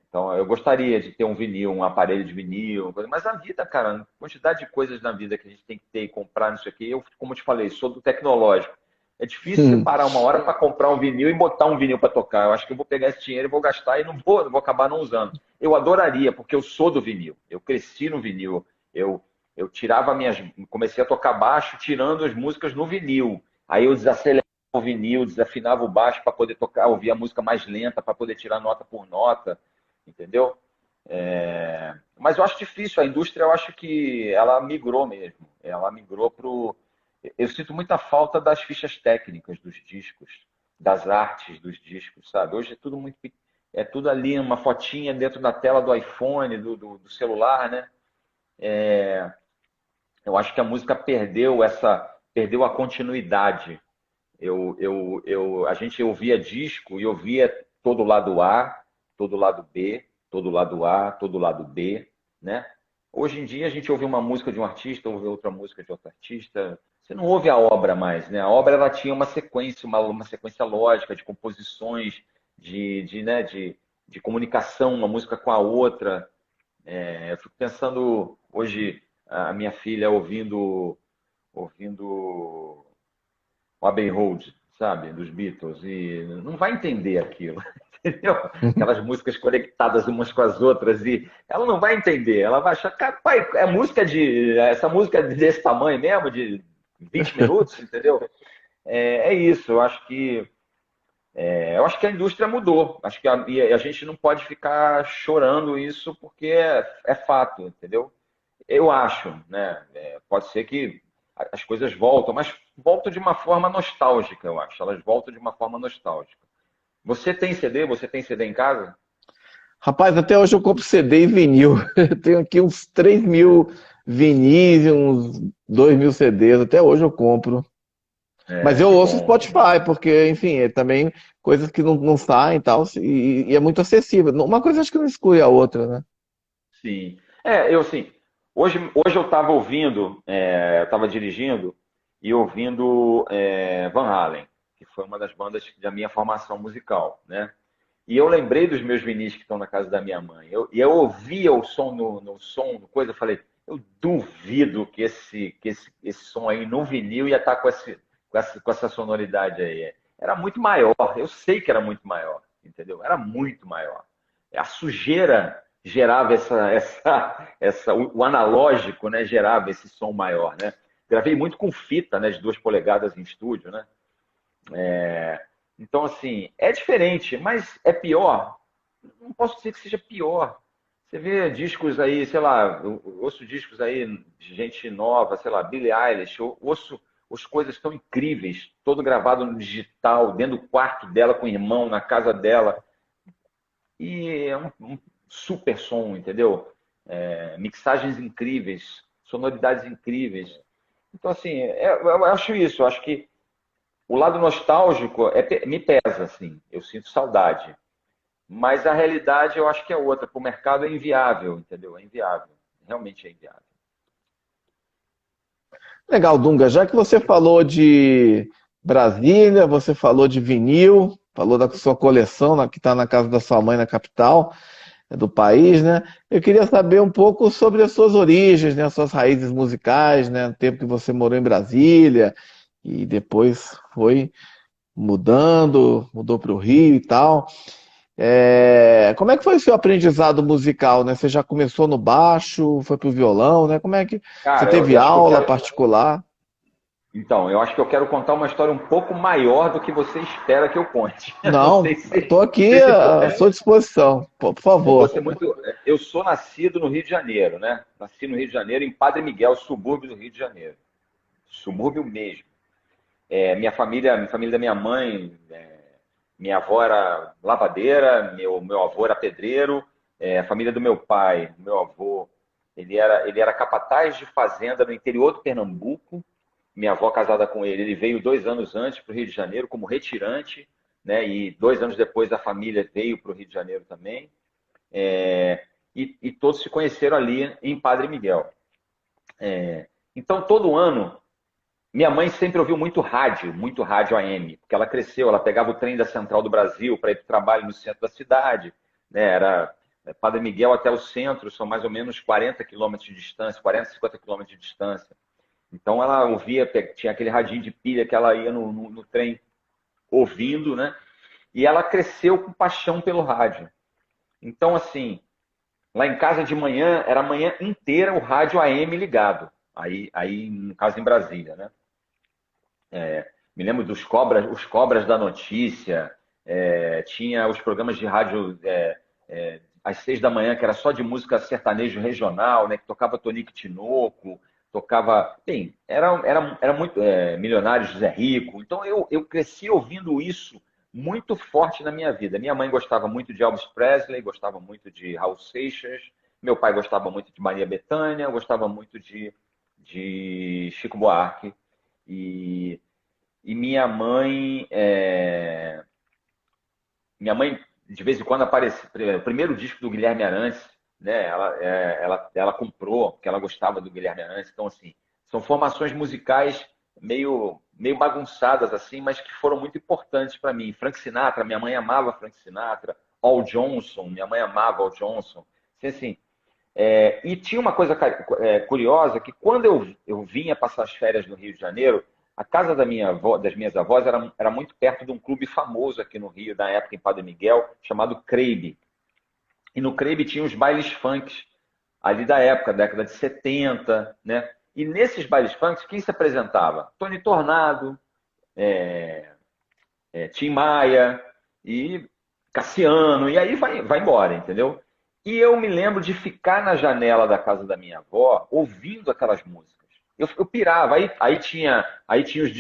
Então, eu gostaria de ter um vinil, um aparelho de vinil, mas a vida, cara, a quantidade de coisas na vida que a gente tem que ter e comprar nisso aqui, eu, como eu te falei, sou do tecnológico. É difícil separar uma hora para comprar um vinil e botar um vinil para tocar. Eu acho que eu vou pegar esse dinheiro e vou gastar e não vou acabar não usando. Eu adoraria, porque eu sou do vinil. Eu cresci no vinil. Eu tirava comecei a tocar baixo tirando as músicas no vinil. Aí eu desacelerava o vinil, desafinava o baixo para poder tocar, ouvir a música mais lenta para poder tirar nota por nota, entendeu? Mas eu acho difícil, a indústria eu acho que ela migrou mesmo. Ela migrou para o. Eu sinto muita falta das fichas técnicas dos discos, das artes dos discos, sabe? Hoje é tudo muito. É tudo ali, uma fotinha dentro da tela do iPhone, do celular, né? Eu acho que a música perdeu a continuidade. A gente ouvia disco e ouvia todo lado A, todo lado B, todo lado A, todo lado B, né? Hoje em dia a gente ouve uma música de um artista, ouve outra música de outro artista. Você não ouve a obra mais, né? A obra ela tinha uma sequência, uma sequência lógica de composições, de comunicação, uma música com a outra. Eu fico pensando hoje a minha filha ouvindo o Abbey Road, sabe, dos Beatles, e não vai entender aquilo, entendeu? Aquelas músicas conectadas umas com as outras, e ela não vai entender, ela vai achar, cara, pai, essa música é desse tamanho mesmo, de 20 minutos, entendeu? É isso, eu acho que a indústria mudou, acho que e a gente não pode ficar chorando isso porque é fato, entendeu? Eu acho, né? Pode ser que as coisas voltam, mas voltam de uma forma nostálgica, eu acho. Elas voltam de uma forma nostálgica. Você tem CD? Você tem CD em casa? Rapaz, até hoje eu compro CD e vinil. Eu tenho aqui uns 3.000 vinis e uns 2.000 CDs. Até hoje eu compro. Mas eu Que ouço bom, que bom. Spotify, porque, enfim, é também coisas que não saem e tal, e é muito acessível. Uma coisa acho que não exclui a outra, né? Sim. Eu assim, hoje eu estava ouvindo, eu estava dirigindo e ouvindo Van Halen, que foi uma das bandas da minha formação musical, né? E eu lembrei dos meus vinis que estão na casa da minha mãe. Eu ouvia o som no som, no coisa, eu falei, eu duvido que esse som aí no vinil ia estar com essa sonoridade aí. Era muito maior, eu sei que era muito maior, entendeu? Era muito maior. A sujeira gerava o analógico, né, gerava esse som maior, né? Gravei muito com fita, né, de 2 polegadas em estúdio, né? Então, assim, é diferente, mas é pior? Não posso dizer que seja pior. Você vê discos aí, sei lá, eu ouço discos aí de gente nova, sei lá, Billie Eilish, eu ouço as coisas tão incríveis, todo gravado no digital, dentro do quarto dela com o irmão, na casa dela. E é um super som, entendeu? Mixagens incríveis, sonoridades incríveis. Então, assim, eu acho isso, eu acho que o lado nostálgico me pesa, assim, eu sinto saudade. Mas a realidade eu acho que é outra. Para o mercado é inviável, entendeu? É inviável. Realmente é inviável. Legal, Dunga. Já que você falou de Brasília, você falou de vinil, falou da sua coleção que está na casa da sua mãe na capital do país, né? Eu queria saber um pouco sobre as suas origens, né? As suas raízes musicais, né? O tempo que você morou em Brasília e depois foi mudou para o Rio e tal. Como é que foi o seu aprendizado musical, né? Você já começou no baixo, foi pro violão, né? Como é que você Cara, eu teve acho que eu aula quero. particular? Então, eu acho que eu quero contar uma história um pouco maior do que você espera que eu conte. Não sei Não, estou não aqui sei se à sua disposição, por eu vou favor. ser muito. Eu sou nascido no Rio de Janeiro, né? Nasci no Rio de Janeiro, em Padre Miguel, subúrbio do Rio de Janeiro. Subúrbio mesmo. Minha família da minha mãe, minha avó era lavadeira, meu avô era pedreiro, a família do meu pai, meu avô, ele era capataz de fazenda no interior do Pernambuco. Minha avó casada com ele veio 2 anos antes para o Rio de Janeiro como retirante, né? E 2 anos depois a família veio para o Rio de Janeiro também. E todos se conheceram ali em Padre Miguel. Então, todo ano minha mãe sempre ouviu muito rádio AM, porque ela cresceu, ela pegava o trem da Central do Brasil para ir para o trabalho no centro da cidade, né? Era Padre Miguel até o centro, são mais ou menos 40 quilômetros de distância, 40, 50 quilômetros de distância. Então ela ouvia, tinha aquele radinho de pilha que ela ia no trem ouvindo, né? E ela cresceu com paixão pelo rádio. Então, assim, lá em casa de manhã, era a manhã inteira o rádio AM ligado. Aí no caso em Brasília, né? Me lembro dos cobras, os cobras da notícia, tinha os programas de rádio às 6 da manhã, que era só de música sertanejo regional, né, que tocava Tonico Tinoco, tocava. Bem, era muito. Milionário José Rico. Então eu cresci ouvindo isso muito forte na minha vida. Minha mãe gostava muito de Elvis Presley, gostava muito de Raul Seixas, meu pai gostava muito de Maria Bethânia, gostava muito de Chico Buarque. E e minha mãe de vez em quando aparece. O primeiro disco do Guilherme Arantes, né? Ela comprou, porque ela gostava do Guilherme Arantes. Então, assim, são formações musicais meio bagunçadas, assim, mas que foram muito importantes para mim. Frank Sinatra, minha mãe amava Frank Sinatra. Al Johnson, minha mãe amava Al Johnson. Assim, e tinha uma coisa curiosa, que quando eu vinha passar as férias no Rio de Janeiro, A casa da minha avó, das minhas avós era muito perto de um clube famoso aqui no Rio, na época em Padre Miguel, chamado Creibe. E no Creibe tinha os bailes funks ali da época, década de 70, né? E nesses bailes funks, quem se apresentava? Tony Tornado, Tim Maia e Cassiano, e aí vai embora, entendeu? E eu me lembro de ficar na janela da casa da minha avó, ouvindo aquelas músicas. Eu pirava, aí tinha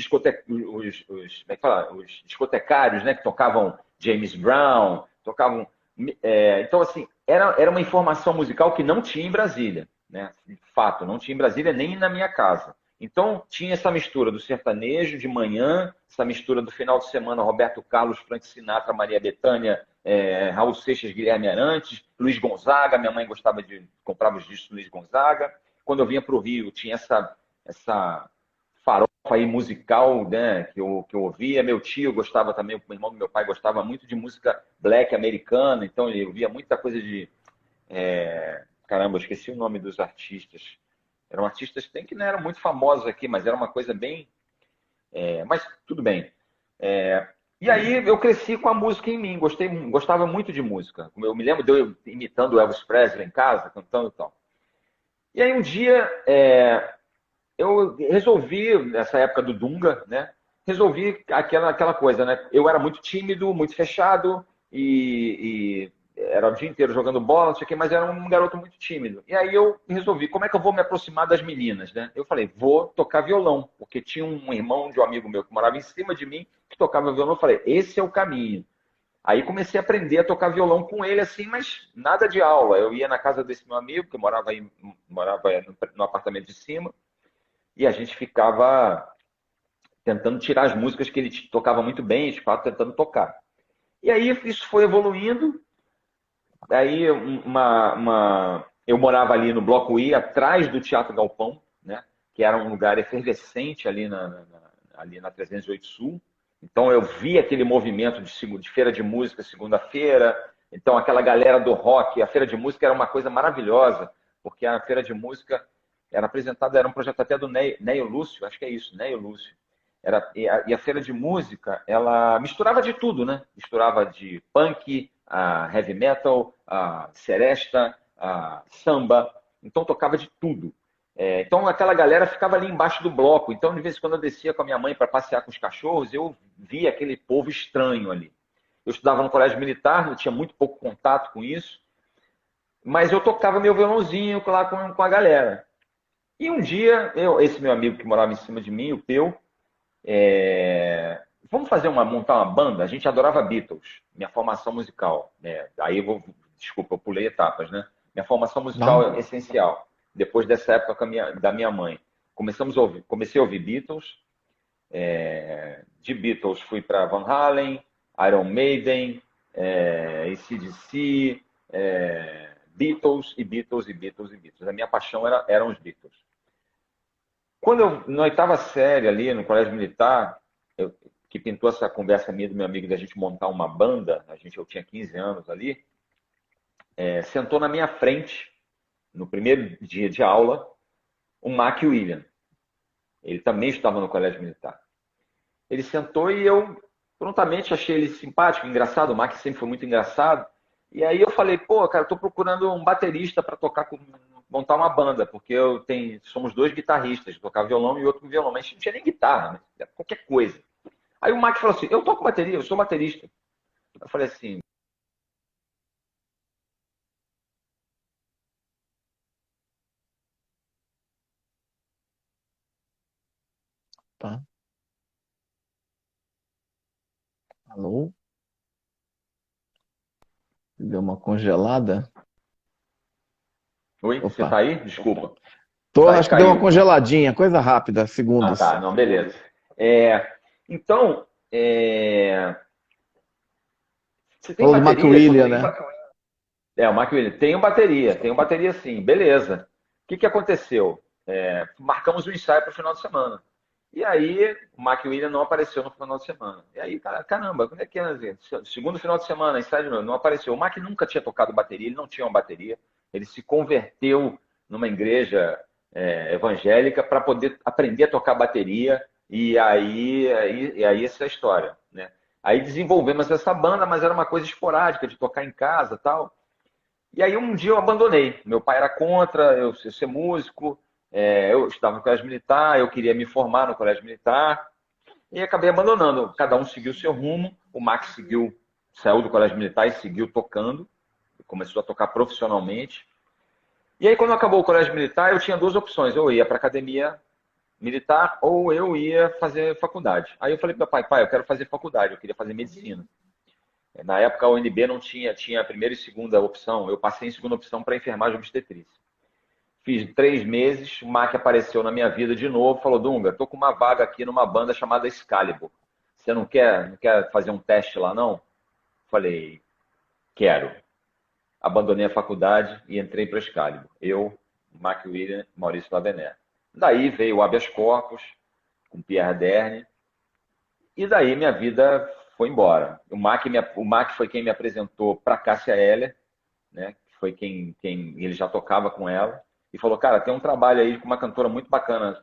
como é que fala? Os discotecários, né, que tocavam James Brown, tocavam. Então, assim, era uma informação musical que não tinha em Brasília, né? De fato, não tinha em Brasília nem na minha casa. Então, tinha essa mistura do sertanejo de manhã, essa mistura do final de semana, Roberto Carlos, Frank Sinatra, Maria Bethânia, Raul Seixas, Guilherme Arantes, Luiz Gonzaga. Minha mãe gostava de comprar os discos do Luiz Gonzaga. Quando eu vinha para o Rio, tinha essa farofa aí musical, né, que eu ouvia. Meu tio gostava também, o irmão do meu pai gostava muito de música black americana, então ele ouvia muita coisa de... Caramba, eu esqueci o nome dos artistas. Eram artistas que não eram muito famosos aqui, mas era uma coisa bem... mas tudo bem. E aí eu cresci com a música em mim, gostava muito de música. Eu me lembro de eu imitando o Elvis Presley em casa, cantando e tal. E aí um dia eu resolvi, nessa época do Dunga, né? Resolvi aquela coisa, né? Eu era muito tímido, muito fechado e era o dia inteiro jogando bola, não sei o quê, mas era um garoto muito tímido. E aí eu resolvi, como é que eu vou me aproximar das meninas, né? Eu falei, vou tocar violão, porque tinha um irmão de um amigo meu que morava em cima de mim, que tocava violão. Eu falei, esse é o caminho. Aí comecei a aprender a tocar violão com ele, assim, mas nada de aula. Eu ia na casa desse meu amigo, que morava no apartamento de cima, e a gente ficava tentando tirar as músicas que ele tocava muito bem, de fato, tentando tocar. E aí isso foi evoluindo. Aí eu morava ali no Bloco I, atrás do Teatro Galpão, né? Que era um lugar efervescente ali na 308 Sul. Então eu vi aquele movimento de feira de música segunda-feira. Então aquela galera do rock, a feira de música era uma coisa maravilhosa, porque a feira de música era apresentada, era um projeto até do Neio Lúcio, acho que é isso, Neio Lúcio. E a feira de música, ela misturava de tudo, né? Misturava de punk, a heavy metal, a seresta, a samba. Então tocava de tudo. Então aquela galera ficava ali embaixo do bloco. Então, de vez em quando eu descia com a minha mãe para passear com os cachorros, eu via aquele povo estranho ali. Eu estudava no colégio militar, não tinha muito pouco contato com isso, mas eu tocava meu violãozinho lá com a galera. E um dia, esse meu amigo que morava em cima de mim, o Peu, vamos montar uma banda? A gente adorava Beatles, minha formação musical. Aí desculpa, eu pulei etapas, né? Minha formação musical Não. é essencial. Depois dessa época da minha mãe, comecei a ouvir Beatles. De Beatles fui para Van Halen, Iron Maiden, AC/DC, Beatles e Beatles e Beatles e Beatles. A minha paixão eram os Beatles. Quando na oitava série ali no colégio militar, que pintou essa conversa minha do meu amigo da gente montar uma banda, eu tinha 15 anos ali, sentou na minha frente, no primeiro dia de aula, o Mac William. Ele também estava no colégio militar. Ele sentou e eu prontamente achei ele simpático, engraçado. O Mac sempre foi muito engraçado. E aí eu falei, pô, cara, eu tô procurando um baterista para montar uma banda, porque somos dois guitarristas, tocar violão e outro com violão, mas não tinha nem guitarra, né? Qualquer coisa. Aí o Mac falou assim, eu toco bateria, eu sou baterista. Eu falei assim, Tá. Alô? Deu uma congelada? oi, você tá Opa. aí? Desculpa. Acho que deu uma Caiu. congeladinha, coisa rápida, Ah, segundos. tá, não, beleza. Então, você tem Falou do bateria? McWilliam, né? O Mark Williams, tenho bateria sim, beleza. O que aconteceu? Marcamos o ensaio para o final de semana. E aí, o Mark Williams não apareceu no final de semana. E aí, caramba, como é que é? Segundo final de semana, ensaio de novo, não apareceu. O Mark nunca tinha tocado bateria, ele não tinha uma bateria. Ele se converteu numa igreja evangélica para poder aprender a tocar bateria. E aí essa é a história, né? Aí desenvolvemos essa banda, mas era uma coisa esporádica, de tocar em casa e tal. E aí um dia eu abandonei. Meu pai era contra eu ser músico, eu estudava no colégio militar, eu queria me formar no colégio militar, e acabei abandonando. Cada um seguiu o seu rumo. O Max saiu do colégio militar e seguiu tocando, começou a tocar profissionalmente. E aí, quando acabou o colégio militar, eu tinha duas opções. Eu ia para a academia militar ou eu ia fazer faculdade. Aí eu falei para meu pai, pai, eu quero fazer faculdade, eu queria fazer medicina. Na época, a UNB não tinha a primeira e segunda opção. Eu passei em segunda opção para enfermagem e obstetrícia. Fiz 3 meses, o Mac apareceu na minha vida de novo, falou, Dunga, tô com uma vaga aqui numa banda chamada Excalibur. Você não quer fazer um teste lá, não? Falei, quero. Abandonei a faculdade e entrei para Excalibur. Eu, Mac William, Maurício Lavené. Daí veio o Habeas Corpus, com Pierre Derne, e daí minha vida foi embora. O Mac foi quem me apresentou para Cássia Eller, né? Foi quem ele já tocava com ela, e falou, cara, tem um trabalho aí com uma cantora muito bacana,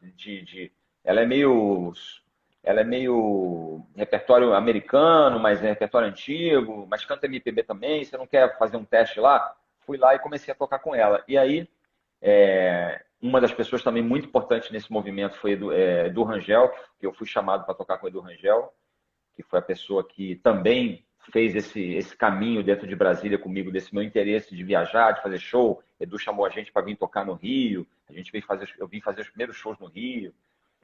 ela é meio repertório americano, mas é repertório antigo, mas canta MPB também, você não quer fazer um teste lá? Fui lá e comecei a tocar com ela. E aí, uma das pessoas também muito importantes nesse movimento foi Edu Rangel, que eu fui chamado para tocar com o Edu Rangel, que foi a pessoa que também fez esse caminho dentro de Brasília comigo, desse meu interesse de viajar, de fazer show. Edu chamou a gente para vir tocar no Rio, eu vim fazer os primeiros shows no Rio.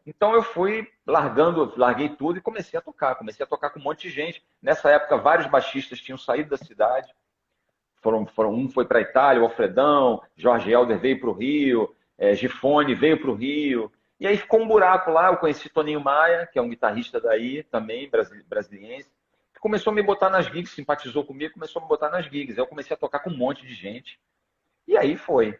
Então eu fui larguei tudo e comecei a tocar. Comecei a tocar com um monte de gente. Nessa época, vários baixistas tinham saído da cidade. Um foi para a Itália, o Alfredão, Jorge Helder veio para o Rio, Gifone veio para o Rio. E aí ficou um buraco lá. Eu conheci Toninho Maia, que é um guitarrista daí também, brasiliense, que começou a me botar nas gigs, simpatizou comigo, começou a me botar nas gigs. Aí eu comecei a tocar com um monte de gente. E aí foi.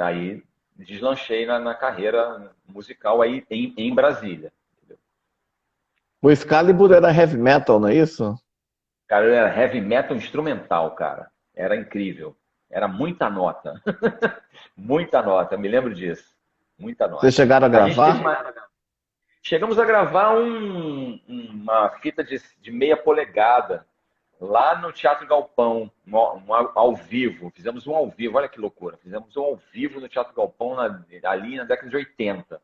Aí deslanchei na carreira musical aí em Brasília. Entendeu? O Excalibur era heavy metal, não é isso? Cara, era heavy metal instrumental, cara. Era incrível. Era muita nota. Muita nota, me lembro disso. Muita nota. Vocês chegaram a A gente teve gravar? Chegamos a gravar uma fita de meia polegada lá no Teatro Galpão, ao vivo. Fizemos um ao vivo, olha que loucura. Fizemos um ao vivo no Teatro Galpão ali na década de 80.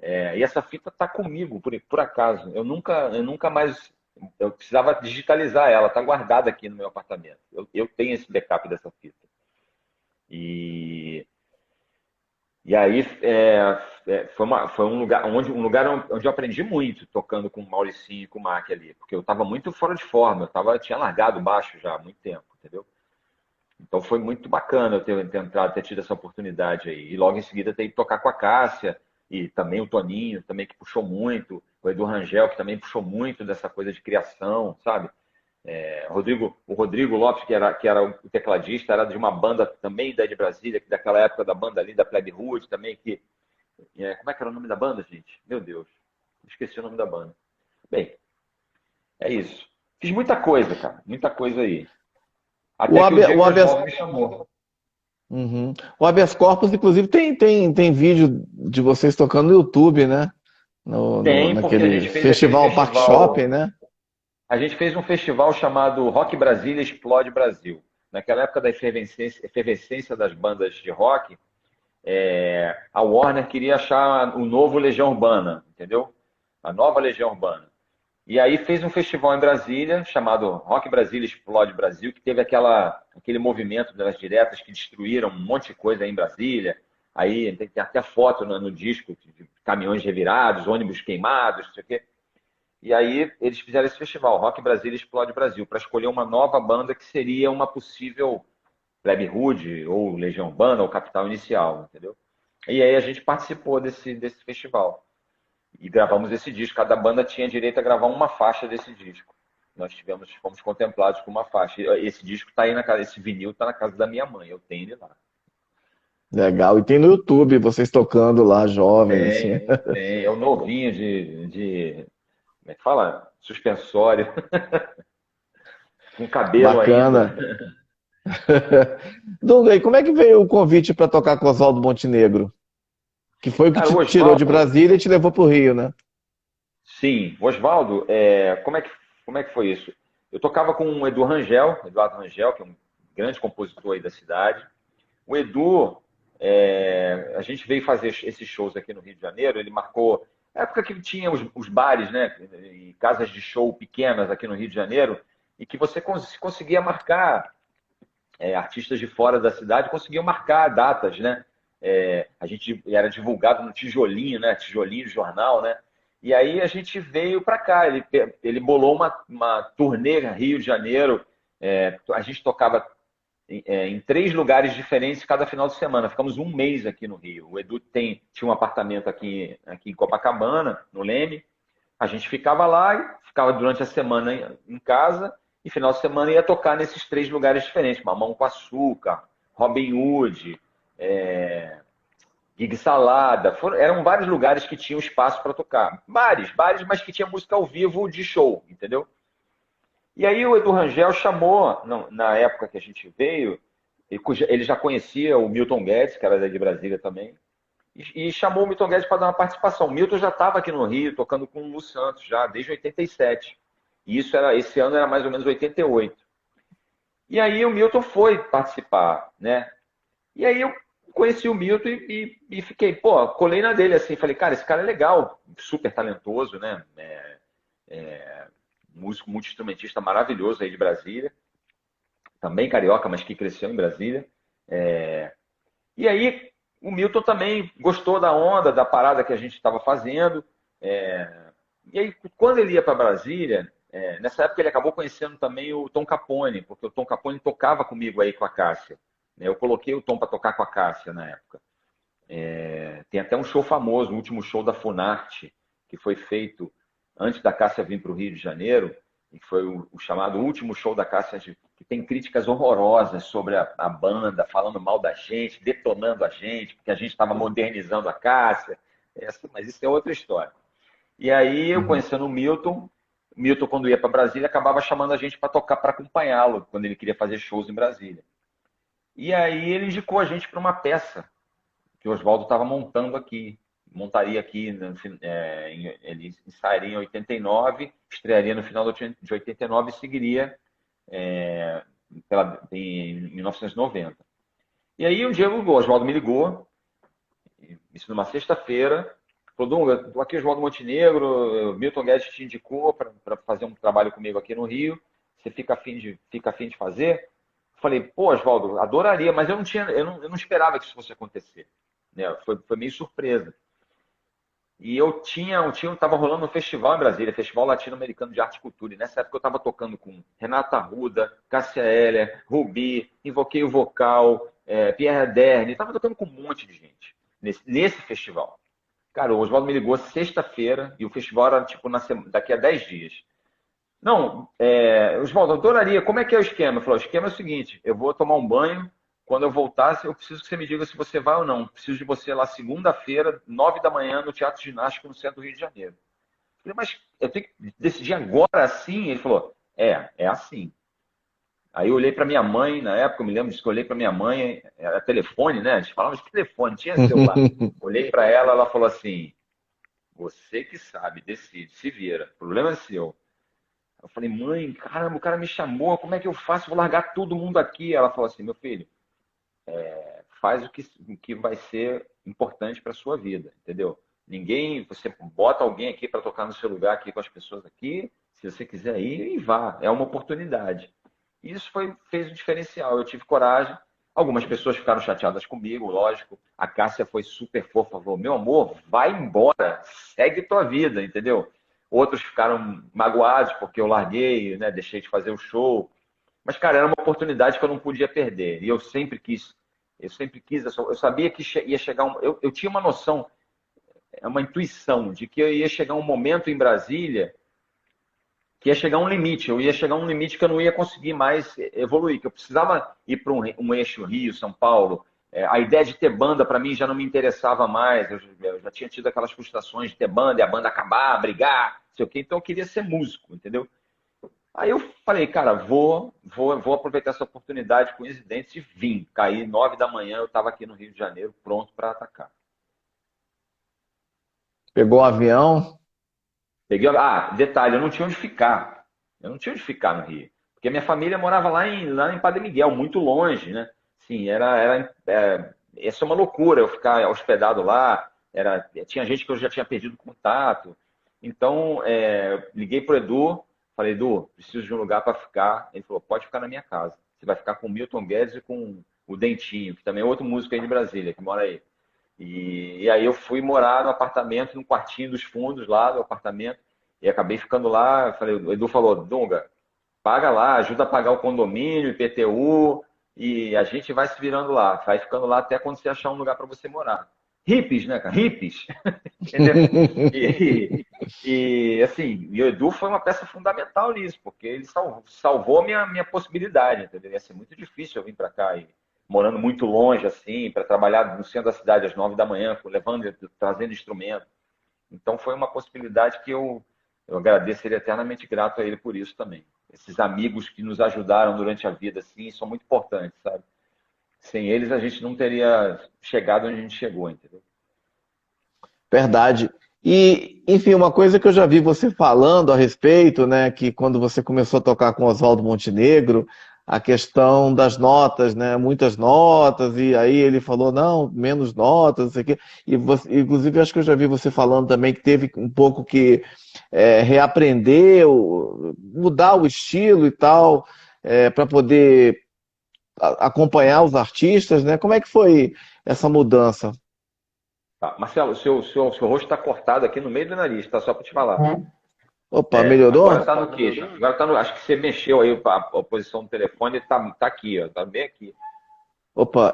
E essa fita está comigo, por acaso. Eu nunca mais. Eu precisava digitalizar ela, está guardada aqui no meu apartamento. Eu tenho esse backup dessa fita. E, e aí foi um lugar onde eu aprendi muito, tocando com o Mauricinho e com o Mac ali, porque eu estava muito fora de forma, tinha largado o baixo já há muito tempo, entendeu? Então foi muito bacana eu ter entrado, ter tido essa oportunidade aí. E logo em seguida ter ido tocar com a Cássia, e também o Toninho, também que puxou muito, o Edu Rangel, que também puxou muito dessa coisa de criação, sabe? O Rodrigo Lopes, que era o tecladista, era de uma banda também daí de Brasília, daquela época da banda ali, da Plebe Hood, também, como é que era o nome da banda, gente? Meu Deus, esqueci o nome da banda. Bem, é isso. Fiz muita coisa, cara, muita coisa aí. O, Até que o habe- dia que o o habeas, Oswaldo me chamou. Uhum. O habeas corpus, inclusive, tem vídeo de vocês tocando no YouTube, né? Tem, porque a Naquele gente fez aquele festival Park Shopping, festival. né? A gente fez um festival chamado Rock Brasília Explode Brasil. Naquela época da efervescência das bandas de rock, a Warner queria achar o novo Legião Urbana, entendeu? A nova Legião Urbana. E aí fez um festival em Brasília chamado Rock Brasília Explode Brasil, que teve aquele movimento das diretas que destruíram um monte de coisa aí em Brasília. Aí tem até foto no disco de caminhões revirados, ônibus queimados, não sei o quê. E aí eles fizeram esse festival, Rock Brasília Explode Brasil, para escolher uma nova banda que seria uma possível Plebe Hood, ou Legião Urbana, ou Capital Inicial, entendeu? E aí a gente participou desse festival. E gravamos esse disco. Cada banda tinha direito a gravar uma faixa desse disco. Fomos contemplados com uma faixa. Esse disco está aí na casa, esse vinil está na casa da minha mãe. Eu tenho ele lá. Legal. E tem no YouTube, vocês tocando lá, jovens, assim. Tem. É o novinho como é que fala? Suspensório. Com cabelo ainda. Bacana. Dunga, e como é que veio o convite para tocar com Oswaldo Montenegro? Que foi o que Cara, te o tirou de Oswaldo, Brasília e te levou para o Rio, né? Sim, Oswaldo, como é que foi isso? Eu tocava com o Edu Rangel, Eduardo Rangel, que é um grande compositor aí da cidade. O Edu, a gente veio fazer esses shows aqui no Rio de Janeiro, ele marcou, época que tinha os bares, né, e casas de show pequenas aqui no Rio de Janeiro, e que você conseguia marcar, artistas de fora da cidade conseguiam marcar datas, né? A gente era divulgado no tijolinho, né? Tijolinho de jornal, né? E aí a gente veio para cá. Ele bolou uma turnê Rio de Janeiro. A gente tocava em 3 lugares diferentes cada final de semana. Ficamos um mês aqui no Rio. O Edu tinha um apartamento aqui em Copacabana, no Leme. A gente ficava lá e ficava durante a semana em casa e final de semana ia tocar nesses 3 lugares diferentes. Mamão com Açúcar, Robin Hood, Gig Salada. Eram vários lugares que tinham espaço para tocar. Bares, mas que tinha música ao vivo de show, entendeu? E aí o Edu Rangel chamou, na época que a gente veio, ele já conhecia o Milton Guedes, que era de Brasília também, e chamou o Milton Guedes para dar uma participação. O Milton já estava aqui no Rio, tocando com o Lu Santos, já desde 87. E esse ano era mais ou menos 88. E aí o Milton foi participar, né? E aí eu conheci o Milton e fiquei, pô, colei na dele assim, falei, cara, esse cara é legal, super talentoso, né? Músico multi-instrumentista maravilhoso aí de Brasília, também carioca, mas que cresceu em Brasília. E aí o Milton também gostou da onda, da parada que a gente estava fazendo. E aí, quando ele ia para Brasília, nessa época ele acabou conhecendo também o Tom Capone, porque o Tom Capone tocava comigo aí com a Cássia. Né? Eu coloquei o Tom para tocar com a Cássia na época. Tem até um show famoso, o último show da Funarte, que foi feito antes da Cássia vir para o Rio de Janeiro, e que foi o chamado último show da Cássia, que tem críticas horrorosas sobre a banda, falando mal da gente, detonando a gente, porque a gente estava modernizando a Cássia. Mas isso é outra história. E aí, eu Uhum. conhecendo o Milton, quando ia para Brasília, acabava chamando a gente para tocar, para acompanhá-lo, quando ele queria fazer shows em Brasília. E aí, ele indicou a gente para uma peça que o Oswaldo estava montando aqui. Montaria aqui, ele ensaiaria em 89, estrearia no final de 89 e seguiria em 1990. E aí, um dia, o Oswaldo me ligou, isso numa sexta-feira, falou, Dunga, estou aqui, Oswaldo Montenegro, o Milton Guedes te indicou para fazer um trabalho comigo aqui no Rio, você fica afim de fazer? Falei, pô, Oswaldo, adoraria, mas eu não esperava que isso fosse acontecer. Né? Foi meio surpresa. E estava rolando um festival em Brasília, Festival Latino-Americano de Arte e Cultura. E nessa época eu estava tocando com Renata Arruda, Cássia Eller, Rubi, Invoquei o Vocal, Pierre Derni, estava tocando com um monte de gente nesse festival. Cara, o Oswaldo me ligou sexta-feira e o festival era tipo daqui a 10 dias. Não, Oswaldo, eu adoraria. Como é que é o esquema? Ele falou: o esquema é o seguinte: eu vou tomar um banho. Quando eu voltar, eu preciso que você me diga se você vai ou não. Preciso de você lá segunda-feira, 9 da manhã, no Teatro Ginástico, no centro do Rio de Janeiro. Eu falei, mas eu tenho que decidir agora assim? Ele falou: é assim. Aí eu olhei para minha mãe, na época, eu me lembro disso, que eu olhei para minha mãe, era telefone, né? A gente falava de telefone, não tinha celular. Olhei para ela, ela falou assim: você que sabe, decide, se vira, o problema é seu. Eu falei, mãe, caramba, o cara me chamou, como é que eu faço? Vou largar todo mundo aqui. Ela falou assim, meu filho, faz o que vai ser importante para sua vida, entendeu? Você bota alguém aqui para tocar no seu lugar aqui com as pessoas aqui, se você quiser ir, e vá, é uma oportunidade. Isso fez o diferencial, eu tive coragem. Algumas pessoas ficaram chateadas comigo, lógico. A Cássia foi super fofa, falou: meu amor, vai embora, segue tua vida, entendeu? Outros ficaram magoados porque eu larguei, né, deixei de fazer o show. Mas, cara, era uma oportunidade que eu não podia perder. E eu sempre quis, eu sabia que ia chegar eu tinha uma noção, uma intuição de que eu ia chegar um momento em Brasília que ia chegar um limite, eu ia chegar a um limite que eu não ia conseguir mais evoluir, que eu precisava ir para um eixo Rio, São Paulo. A ideia de ter banda para mim já não me interessava mais, eu já tinha tido aquelas frustrações de ter banda e a banda acabar, brigar, não sei o quê, então eu queria ser músico, entendeu? Aí eu falei, cara, vou aproveitar essa oportunidade com os dentes e vim. Caí 9 da manhã, eu estava aqui no Rio de Janeiro, pronto para atacar. Pegou o avião. Peguei, detalhe, eu não tinha onde ficar. Eu não tinha onde ficar no Rio. Porque a minha família morava lá em Padre Miguel, muito longe, né? Sim, essa é uma loucura eu ficar hospedado lá. Tinha gente que eu já tinha perdido contato. Então, liguei pro Edu, falei, Edu, preciso de um lugar para ficar. Ele falou, pode ficar na minha casa. Você vai ficar com o Milton Guedes e com o Dentinho, que também é outro músico aí de Brasília, que mora aí. E aí eu fui morar no apartamento, no quartinho dos fundos lá do apartamento, e acabei ficando lá. Falei, o Edu falou, Dunga, paga lá, ajuda a pagar o condomínio, IPTU, e a gente vai se virando lá, vai ficando lá até quando você achar um lugar para você morar. Hippies, né, cara? Hippies. Entendeu? Assim, e o Edu foi uma peça fundamental nisso, porque ele salvou minha possibilidade, entendeu? Ia ser muito difícil eu vir para cá, morando muito longe, assim, para trabalhar no centro da cidade às 9 da manhã, trazendo instrumento. Então foi uma possibilidade que eu agradeço ele, eternamente grato a ele por isso também. Esses amigos que nos ajudaram durante a vida, assim, são muito importantes, sabe? Sem eles a gente não teria chegado onde a gente chegou, entendeu? Verdade. E, enfim, uma coisa que eu já vi você falando a respeito, né, que quando você começou a tocar com Oswaldo Montenegro, a questão das notas, né, muitas notas, e aí ele falou, não, menos notas, não sei o quê. E você, inclusive, acho que eu já vi você falando também que teve um pouco que reaprender, mudar o estilo e tal, para poder acompanhar os artistas, né? Como é que foi essa mudança? Tá. Marcelo, seu rosto está cortado aqui no meio do nariz, tá? Só para te falar. Opa, Agora melhorou? está no queixo. Agora tá no. Acho que você mexeu aí a posição do telefone, tá aqui, ó. Tá bem aqui. Opa,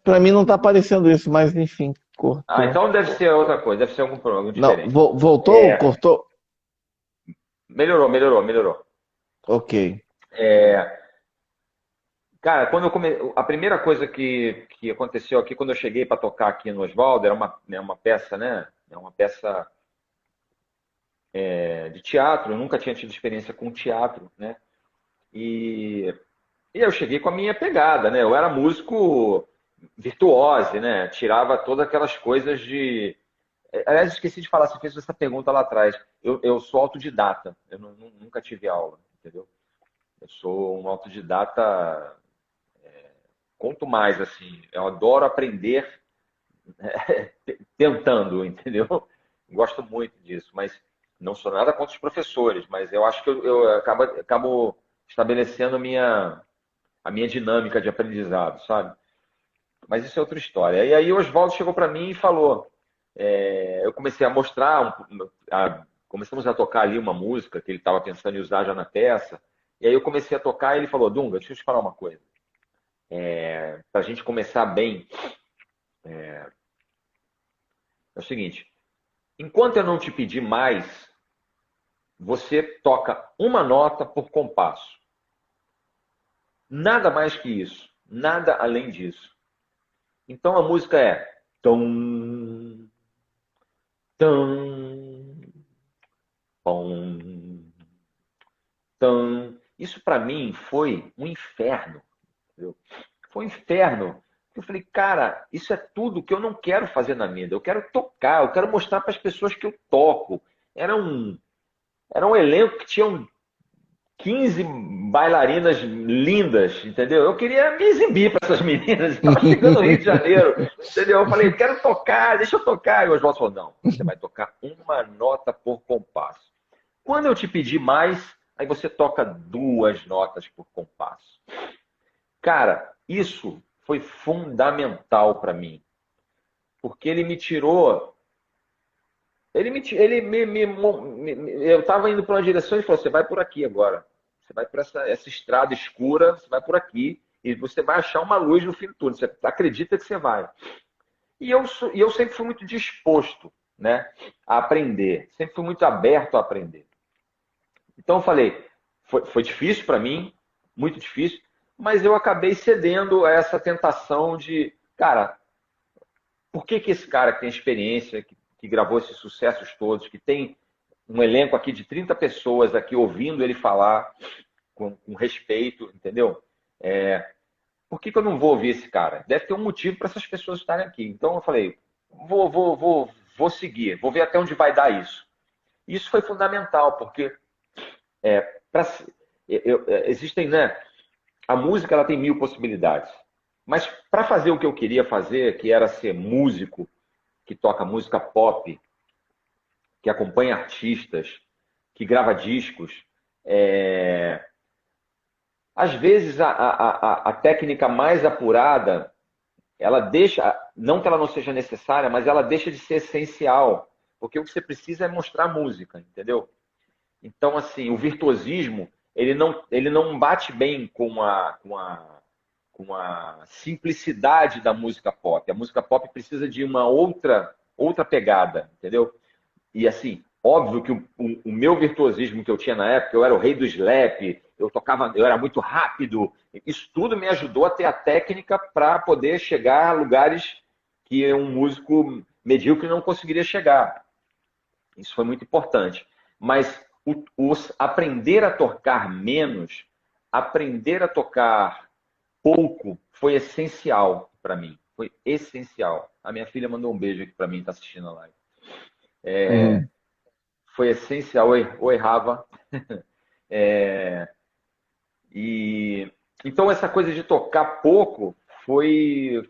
para mim não tá aparecendo isso, mas enfim, cortou. Então deve ser outra coisa, deve ser algum problema Não, diferente. voltou? Cortou? Melhorou, melhorou, melhorou. Ok. Cara, a primeira coisa que aconteceu aqui quando eu cheguei para tocar aqui no Oswaldo era uma peça, né? É uma peça de teatro. Eu nunca tinha tido experiência com teatro, né? E, e eu cheguei com a minha pegada, né? Eu era músico virtuose, né? Tirava todas aquelas coisas de. Aliás, esqueci de falar, você fez essa pergunta lá atrás. Eu sou autodidata, eu nunca tive aula, entendeu? Eu sou um autodidata, quanto mais, assim. Eu adoro aprender tentando, entendeu? Gosto muito disso, mas não sou nada contra os professores, mas eu acho que eu acabo estabelecendo a minha dinâmica de aprendizado, sabe? Mas isso é outra história. E aí o Oswaldo chegou para mim e falou, eu comecei a mostrar, começamos a tocar ali uma música que ele estava pensando em usar já na peça, e aí eu comecei a tocar e ele falou, Dunga, deixa eu te falar uma coisa. Para a gente começar bem, é o seguinte, enquanto eu não te pedir mais, você toca uma nota por compasso. Nada mais que isso. Nada além disso. Então a música é tom, tom, pom, tom. Isso para mim foi um inferno. Entendeu? Foi um inferno. Eu falei, cara, isso é tudo que eu não quero fazer na vida. Eu quero tocar, eu quero mostrar para as pessoas que eu toco. Era um elenco que tinha 15 bailarinas lindas, entendeu? Eu queria me exibir para essas meninas. Estava chegando no Rio de Janeiro, entendeu? Eu falei, quero tocar, deixa eu tocar. E o Oswaldo falou, não, você vai tocar uma nota por compasso. Quando eu te pedir mais, aí você toca 2 notas por compasso. Cara, isso foi fundamental para mim, porque ele me tirou. Eu estava indo para uma direção e falou: você vai por aqui agora. Você vai por essa estrada escura, você vai por aqui e você vai achar uma luz no fim de tudo. Você acredita que você vai. E eu sempre fui muito disposto, né, a aprender. Sempre fui muito aberto a aprender. Então eu falei: foi difícil para mim, muito difícil, mas eu acabei cedendo a essa tentação de, cara, por que esse cara que tem experiência, que gravou esses sucessos todos, que tem um elenco aqui de 30 pessoas aqui ouvindo ele falar com respeito, entendeu? Por que eu não vou ouvir esse cara? Deve ter um motivo para essas pessoas estarem aqui. Então eu falei, vou seguir, vou ver até onde vai dar isso. Isso foi fundamental, porque é, pra, existem, né? A música ela tem mil possibilidades. Mas para fazer o que eu queria fazer, que era ser músico, que toca música pop, que acompanha artistas, que grava discos, é, às vezes a técnica mais apurada, ela deixa, não que ela não seja necessária, mas ela deixa de ser essencial, porque o que você precisa é mostrar música, entendeu? Então, assim, o virtuosismo, ele não bate bem com a simplicidade da música pop. A música pop precisa de uma outra pegada, entendeu? E assim, óbvio que o meu virtuosismo que eu tinha na época, eu era o rei do slap, eu tocava, eu era muito rápido. Isso tudo me ajudou a ter a técnica para poder chegar a lugares que um músico medíocre não conseguiria chegar. Isso foi muito importante. Mas aprender a tocar menos, aprender a tocar pouco, foi essencial para mim. Foi essencial. A minha filha mandou um beijo aqui para mim, está assistindo a live. Uhum. Foi essencial. Oi Rava. É, e então essa coisa de tocar pouco foi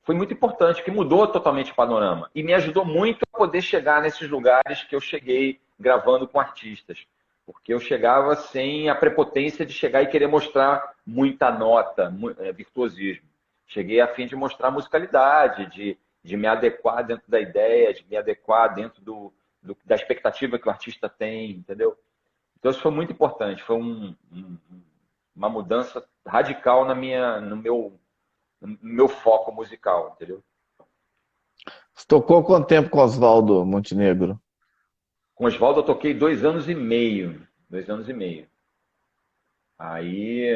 muito importante, que mudou totalmente o panorama e me ajudou muito a poder chegar nesses lugares que eu cheguei gravando com artistas, porque eu chegava sem a prepotência de chegar e querer mostrar muita nota, virtuosismo. Cheguei a fim de mostrar musicalidade, de me adequar dentro da ideia, de me adequar dentro da expectativa que o artista tem, entendeu? Então isso foi muito importante, foi uma mudança radical no meu foco musical, entendeu? Você tocou quanto tempo com Oswaldo Montenegro? Com Oswaldo eu toquei 2 anos e meio. 2 anos e meio. Aí,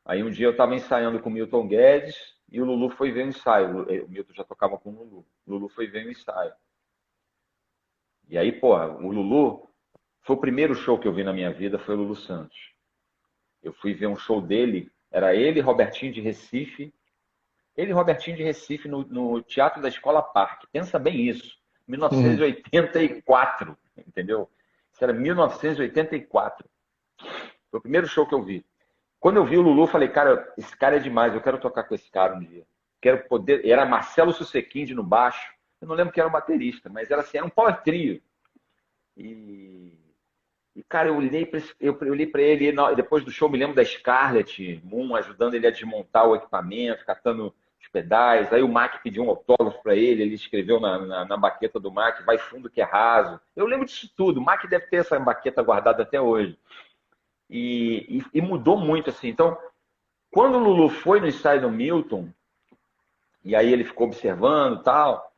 aí um dia eu estava ensaiando com o Milton Guedes e o Lulu foi ver o ensaio. O Milton já tocava com o Lulu. O Lulu foi ver o ensaio. E aí, porra, o Lulu foi o primeiro show que eu vi na minha vida, foi o Lulu Santos. Eu fui ver um show dele, era ele, Robertinho de Recife. Ele e Robertinho de Recife no Teatro da Escola Parque. Pensa bem isso. Uhum. 1984, entendeu? Isso era 1984. Foi o primeiro show que eu vi. Quando eu vi o Lulu, eu falei, cara, esse cara é demais, eu quero tocar com esse cara um dia. Quero poder. Era Marcelo Susequinde no baixo. Eu não lembro quem era o baterista, mas era assim, era um power trio. E, cara, eu olhei para ele, depois do show, me lembro da Scarlett Moon ajudando ele a desmontar o equipamento, catando os pedais. Aí o Mac pediu um autógrafo para ele escreveu na baqueta do Mac, vai fundo que é raso. Eu lembro disso tudo. O Mac deve ter essa baqueta guardada até hoje. E mudou muito, assim. Então, quando o Lulu foi no ensaio do Milton, e aí ele ficou observando e tal,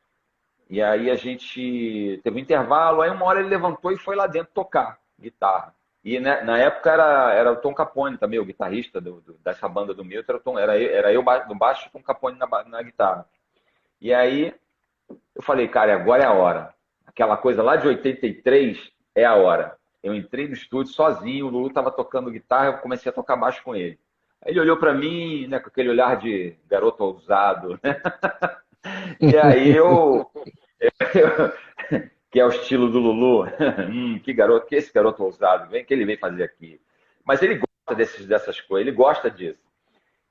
e aí a gente teve um intervalo, aí uma hora ele levantou e foi lá dentro tocar guitarra. E né, na época era o Tom Capone também, o guitarrista dessa banda do Milton, era eu no baixo e o Tom Capone na guitarra. E aí eu falei, cara, agora é a hora. Aquela coisa lá de 83 é a hora. Eu entrei no estúdio sozinho, o Lulu estava tocando guitarra, eu comecei a tocar baixo com ele. Aí ele olhou para mim, né, com aquele olhar de garoto ousado, né? E aí que é o estilo do Lulu, que garoto, que esse garoto ousado, vem que ele vem fazer aqui. Mas ele gosta dessas coisas, ele gosta disso.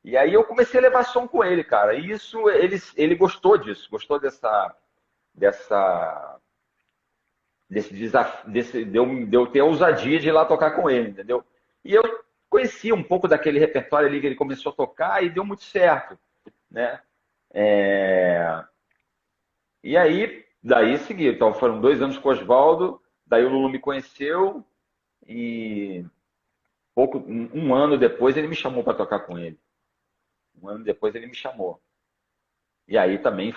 E aí eu comecei a levar som com ele, cara. E isso, ele gostou disso, gostou dessa desse desafio, de eu ter a ousadia de ir lá tocar com ele, entendeu? E eu conhecia um pouco daquele repertório ali que ele começou a tocar e deu muito certo, né? É... E aí, daí seguiu. Então foram 2 anos com o Oswaldo, daí o Lulu me conheceu e um ano depois ele me chamou para tocar com ele. Um ano depois ele me chamou. E aí também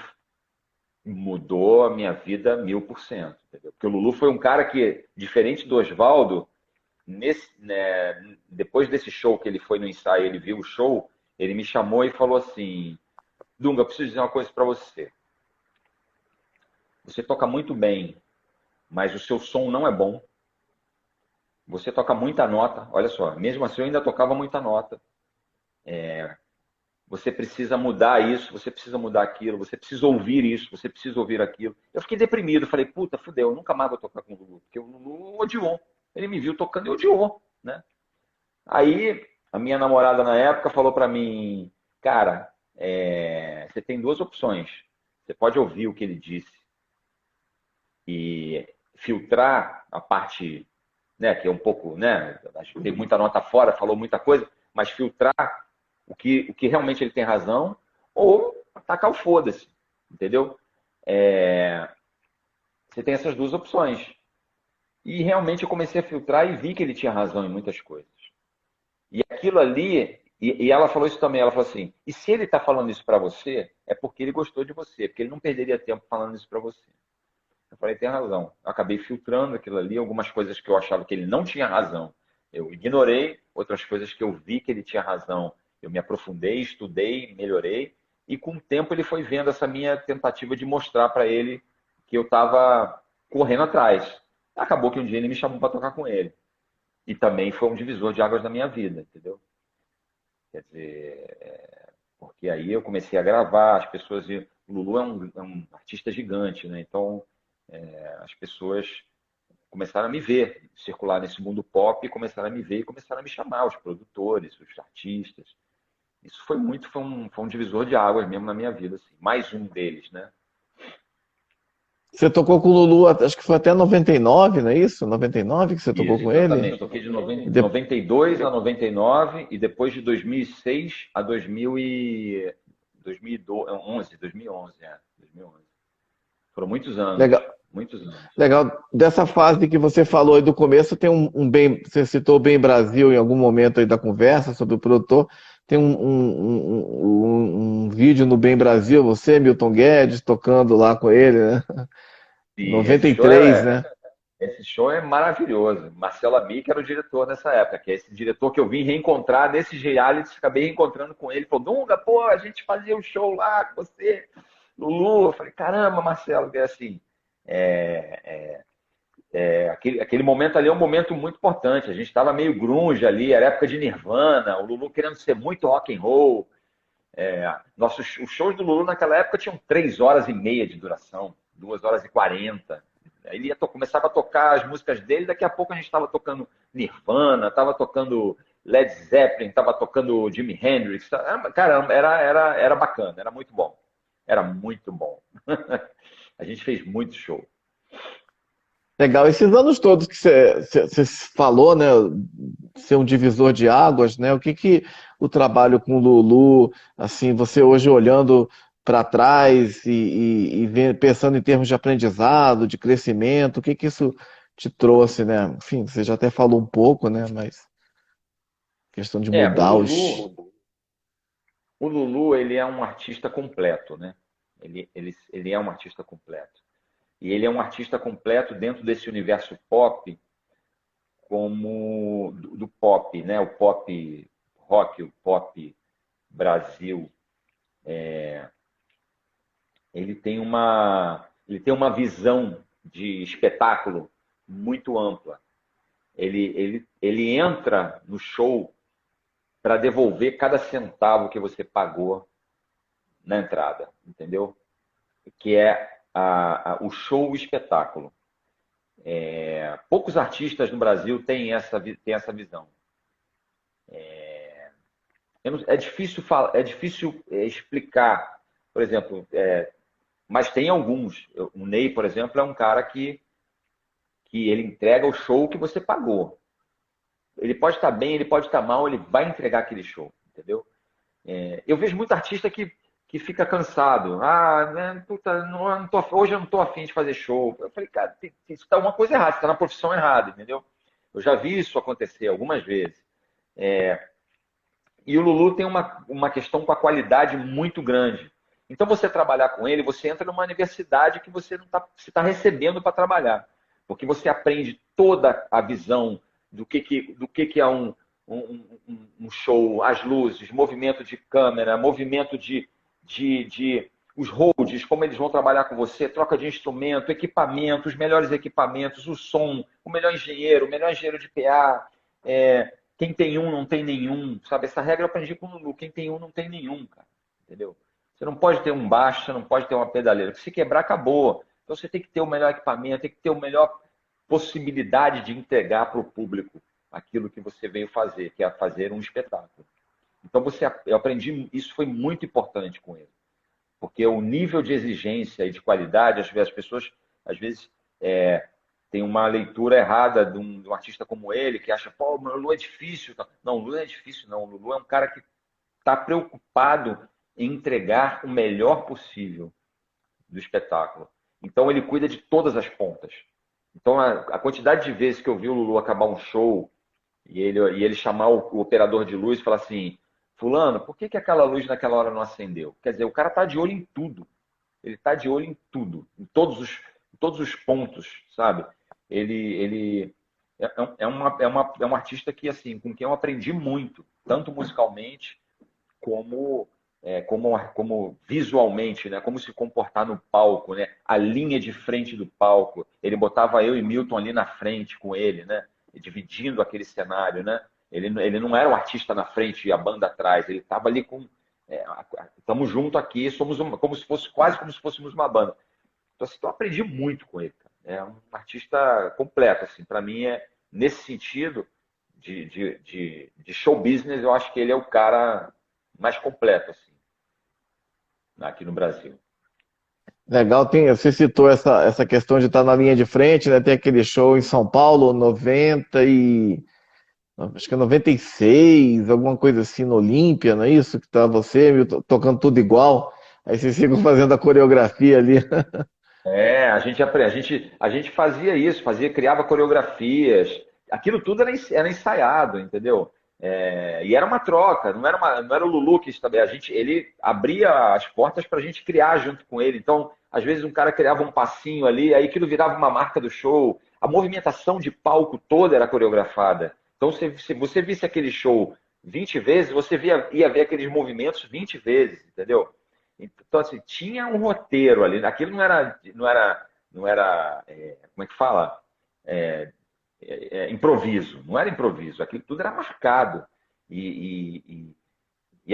mudou a minha vida 1000%. Entendeu? Porque o Lulu foi um cara que, diferente do Oswaldo, depois desse show que ele foi no ensaio, ele viu o show, ele me chamou e falou assim: Dunga, eu preciso dizer uma coisa para você. Você toca muito bem, mas o seu som não é bom. Você toca muita nota, olha só, mesmo assim eu ainda tocava muita nota. você precisa mudar isso, você precisa mudar aquilo, você precisa ouvir isso, você precisa ouvir aquilo. Eu fiquei deprimido, falei, puta, fudeu, eu nunca mais vou tocar com o Lulu, porque o Lulu odiou. Ele me viu tocando e odiou, né? Aí, a minha namorada na época falou pra mim, cara, você tem duas opções. Você pode ouvir o que ele disse e filtrar a parte, né, que é um pouco, né, tem muita nota fora, falou muita coisa, mas filtrar o que realmente ele tem razão, ou atacar o foda-se, entendeu? Você tem essas duas opções. E realmente eu comecei a filtrar e vi que ele tinha razão em muitas coisas. E aquilo ali, e ela falou isso também, ela falou assim, e se ele está falando isso para você, é porque ele gostou de você, porque ele não perderia tempo falando isso para você. Eu falei, tem razão. Eu acabei filtrando aquilo ali, algumas coisas que eu achava que ele não tinha razão. Eu ignorei, outras coisas que eu vi que ele tinha razão. Eu me aprofundei, estudei, melhorei. E com o tempo ele foi vendo essa minha tentativa de mostrar para ele que eu estava correndo atrás. Acabou que um dia ele me chamou para tocar com ele. E também foi um divisor de águas da minha vida, entendeu? Quer dizer, porque aí eu comecei a gravar, as pessoas. O Lulu é um artista gigante, né? Então as pessoas começaram a me ver, circular nesse mundo pop, começaram a me ver e começaram a me chamar, os produtores, os artistas. Isso foi um divisor de águas mesmo na minha vida, assim. Mais um deles, né? Você tocou com o Lulu, acho que foi até 99, não é isso? 99 que você tocou Isso, com ele? exatamente. Toquei de E de- 92 a 99 e depois de 2006 a 2011, 2011, 2011. Foram muitos anos, Legal, muitos anos. legal. Dessa fase que você falou aí do começo, tem um bem, você citou o Bem Brasil em algum momento aí da conversa sobre o produtor. Tem um vídeo no Bem Brasil, você, Milton Guedes, tocando lá com ele, né? Sim, 93, né? esse show é maravilhoso. Marcelo Amick era o diretor nessa época, que é esse diretor que eu vim reencontrar nesses realities, acabei reencontrando com ele. Falou, Dunga, pô, a gente fazia o show lá com você, Lulu. Eu falei, caramba, Marcelo, que é assim. Aquele momento ali é um momento muito importante. A gente estava meio grunge ali, era época de Nirvana, o Lulu querendo ser muito rock and roll. Os shows do Lulu naquela época tinham 3 horas e meia de duração, 2 horas e 40. Ele começava a tocar as músicas dele, daqui a pouco a gente estava tocando Nirvana, estava tocando Led Zeppelin, estava tocando Jimi Hendrix. Caramba, era bacana, era muito bom. Era muito bom. A gente fez muito show. Legal. Esses anos todos que você falou, né, ser um divisor de águas, né? O que o trabalho com o Lulu, assim, você hoje olhando para trás pensando em termos de aprendizado, de crescimento, o que isso te trouxe, né? Enfim, você já até falou um pouco, né? Mas questão de É, o mudar os. Lulu, o Lulu, ele é um artista completo, né? Ele é um artista completo. E ele é um artista completo dentro desse universo pop, como do pop, né? O pop rock, o pop Brasil. Ele tem uma visão de espetáculo muito ampla. Ele entra no show para devolver cada centavo que você pagou na entrada, entendeu? Que é o show, o espetáculo. Poucos artistas no Brasil têm essa visão. É difícil explicar, por exemplo, mas tem alguns. O Ney, por exemplo, é um cara que ele entrega o show que você pagou. Ele pode estar bem, ele pode estar mal, ele vai entregar aquele show, entendeu? Eu vejo muito artista que fica cansado. Ah, né, puta, hoje eu não estou afim de fazer show. Eu falei, cara, isso está uma coisa errada, você está na profissão errada, entendeu? Eu já vi isso acontecer algumas vezes. E o Lulu tem uma questão com a qualidade muito grande. Então, você trabalhar com ele, você entra numa universidade que você não está recebendo para trabalhar. Porque você aprende toda a visão do que é um show, as luzes, movimento de câmera, movimento de os holds, como eles vão trabalhar com você, troca de instrumento, equipamento, os melhores equipamentos, o som, o melhor engenheiro de PA, quem tem um não tem nenhum, sabe? Essa regra eu aprendi com o Lulu, quem tem um não tem nenhum, cara, entendeu? Você não pode ter um baixo, você não pode ter uma pedaleira, se quebrar, acabou. Então você tem que ter o melhor equipamento, tem que ter a melhor possibilidade de entregar para o público aquilo que você veio fazer, que é fazer um espetáculo. Então eu aprendi, isso foi muito importante com ele, porque o nível de exigência e de qualidade, as pessoas às vezes tem uma leitura errada de um artista como ele, que acha, pô, o Lulu é difícil. Não, o Lulu não é difícil, não. O Lulu é um cara que está preocupado em entregar o melhor possível do espetáculo. Então ele cuida de todas as pontas. Então a quantidade de vezes que eu vi o Lulu acabar um show e ele chamar o operador de luz e falar assim, fulano, por que aquela luz naquela hora não acendeu? Quer dizer, o cara está de olho em tudo. Ele está de olho em tudo, em todos os pontos, sabe? Ele é um artista que, assim, com quem eu aprendi muito, tanto musicalmente como visualmente, né? Como se comportar no palco, né? A linha de frente do palco. Ele botava eu e Milton ali na frente com ele, né? Dividindo aquele cenário, né? Ele não era o artista na frente e a banda atrás. Ele estava ali com estamos juntos aqui, somos como se fosse quase como se fôssemos uma banda. Então, assim, eu aprendi muito com ele, cara. É um artista completo, assim. Para mim nesse sentido de show business, eu acho que ele é o cara mais completo, assim, aqui no Brasil. Legal, você citou essa questão de estar na linha de frente, né? Tem aquele show em São Paulo, 90 e acho que é 96, alguma coisa assim no Olímpia, não é isso? Que tá você, Milton, tocando tudo igual. Aí vocês ficam fazendo a coreografia ali. A gente fazia isso, criava coreografias. Aquilo tudo era ensaiado, entendeu? E era uma troca, não era o Lulu que estabeleceu. Ele abria as portas para a gente criar junto com ele. Então, às vezes um cara criava um passinho ali, aí aquilo virava uma marca do show. A movimentação de palco toda era coreografada. Então, se você visse aquele show 20 vezes, você ia ver aqueles movimentos 20 vezes, entendeu? Então, assim, tinha um roteiro ali. Aquilo não era, como é que fala? É, improviso. Não era improviso. Aquilo tudo era marcado. E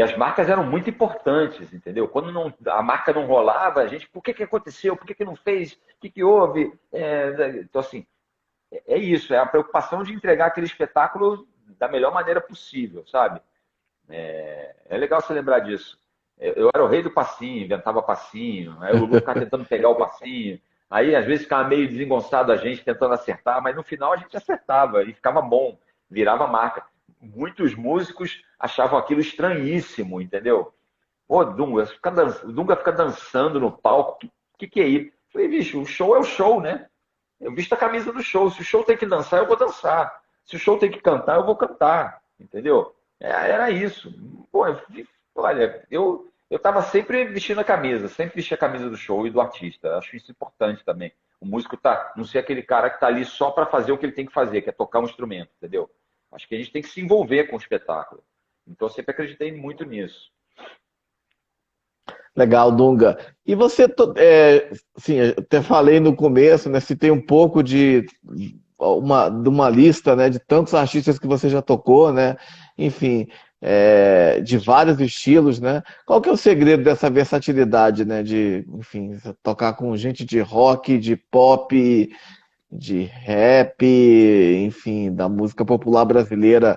as marcas eram muito importantes, entendeu? Quando a marca não rolava, a gente, por que aconteceu? Por que não fez? O que houve? Então, assim, é isso. É a preocupação de entregar aquele espetáculo da melhor maneira possível, sabe? É legal você lembrar disso. Eu era o rei do passinho, inventava passinho, aí o Lulu ficava tentando pegar o passinho, aí às vezes ficava meio desengonçado a gente tentando acertar, mas no final a gente acertava e ficava bom, virava marca. Muitos músicos achavam aquilo estranhíssimo, entendeu? Pô, o Dunga fica dançando no palco, que é isso? Eu falei, bicho, o show é o show, né? Eu visto a camisa do show, se o show tem que dançar, eu vou dançar. Se o show tem que cantar, eu vou cantar, entendeu? Era isso. Pô, olha, eu estava sempre vestindo a camisa, sempre vesti a camisa do show e do artista. Acho isso importante também. O músico não ser aquele cara que está ali só para fazer o que ele tem que fazer, que é tocar um instrumento, entendeu? Acho que a gente tem que se envolver com o espetáculo. Então, eu sempre acreditei muito nisso. Legal, Dunga. E você, assim, eu até falei no começo, né? Se tem um pouco de uma lista, né, de tantos artistas que você já tocou, né? Enfim, de vários estilos, né? Qual que é o segredo dessa versatilidade, né? De, enfim, tocar com gente de rock, de pop, de rap, enfim, da música popular brasileira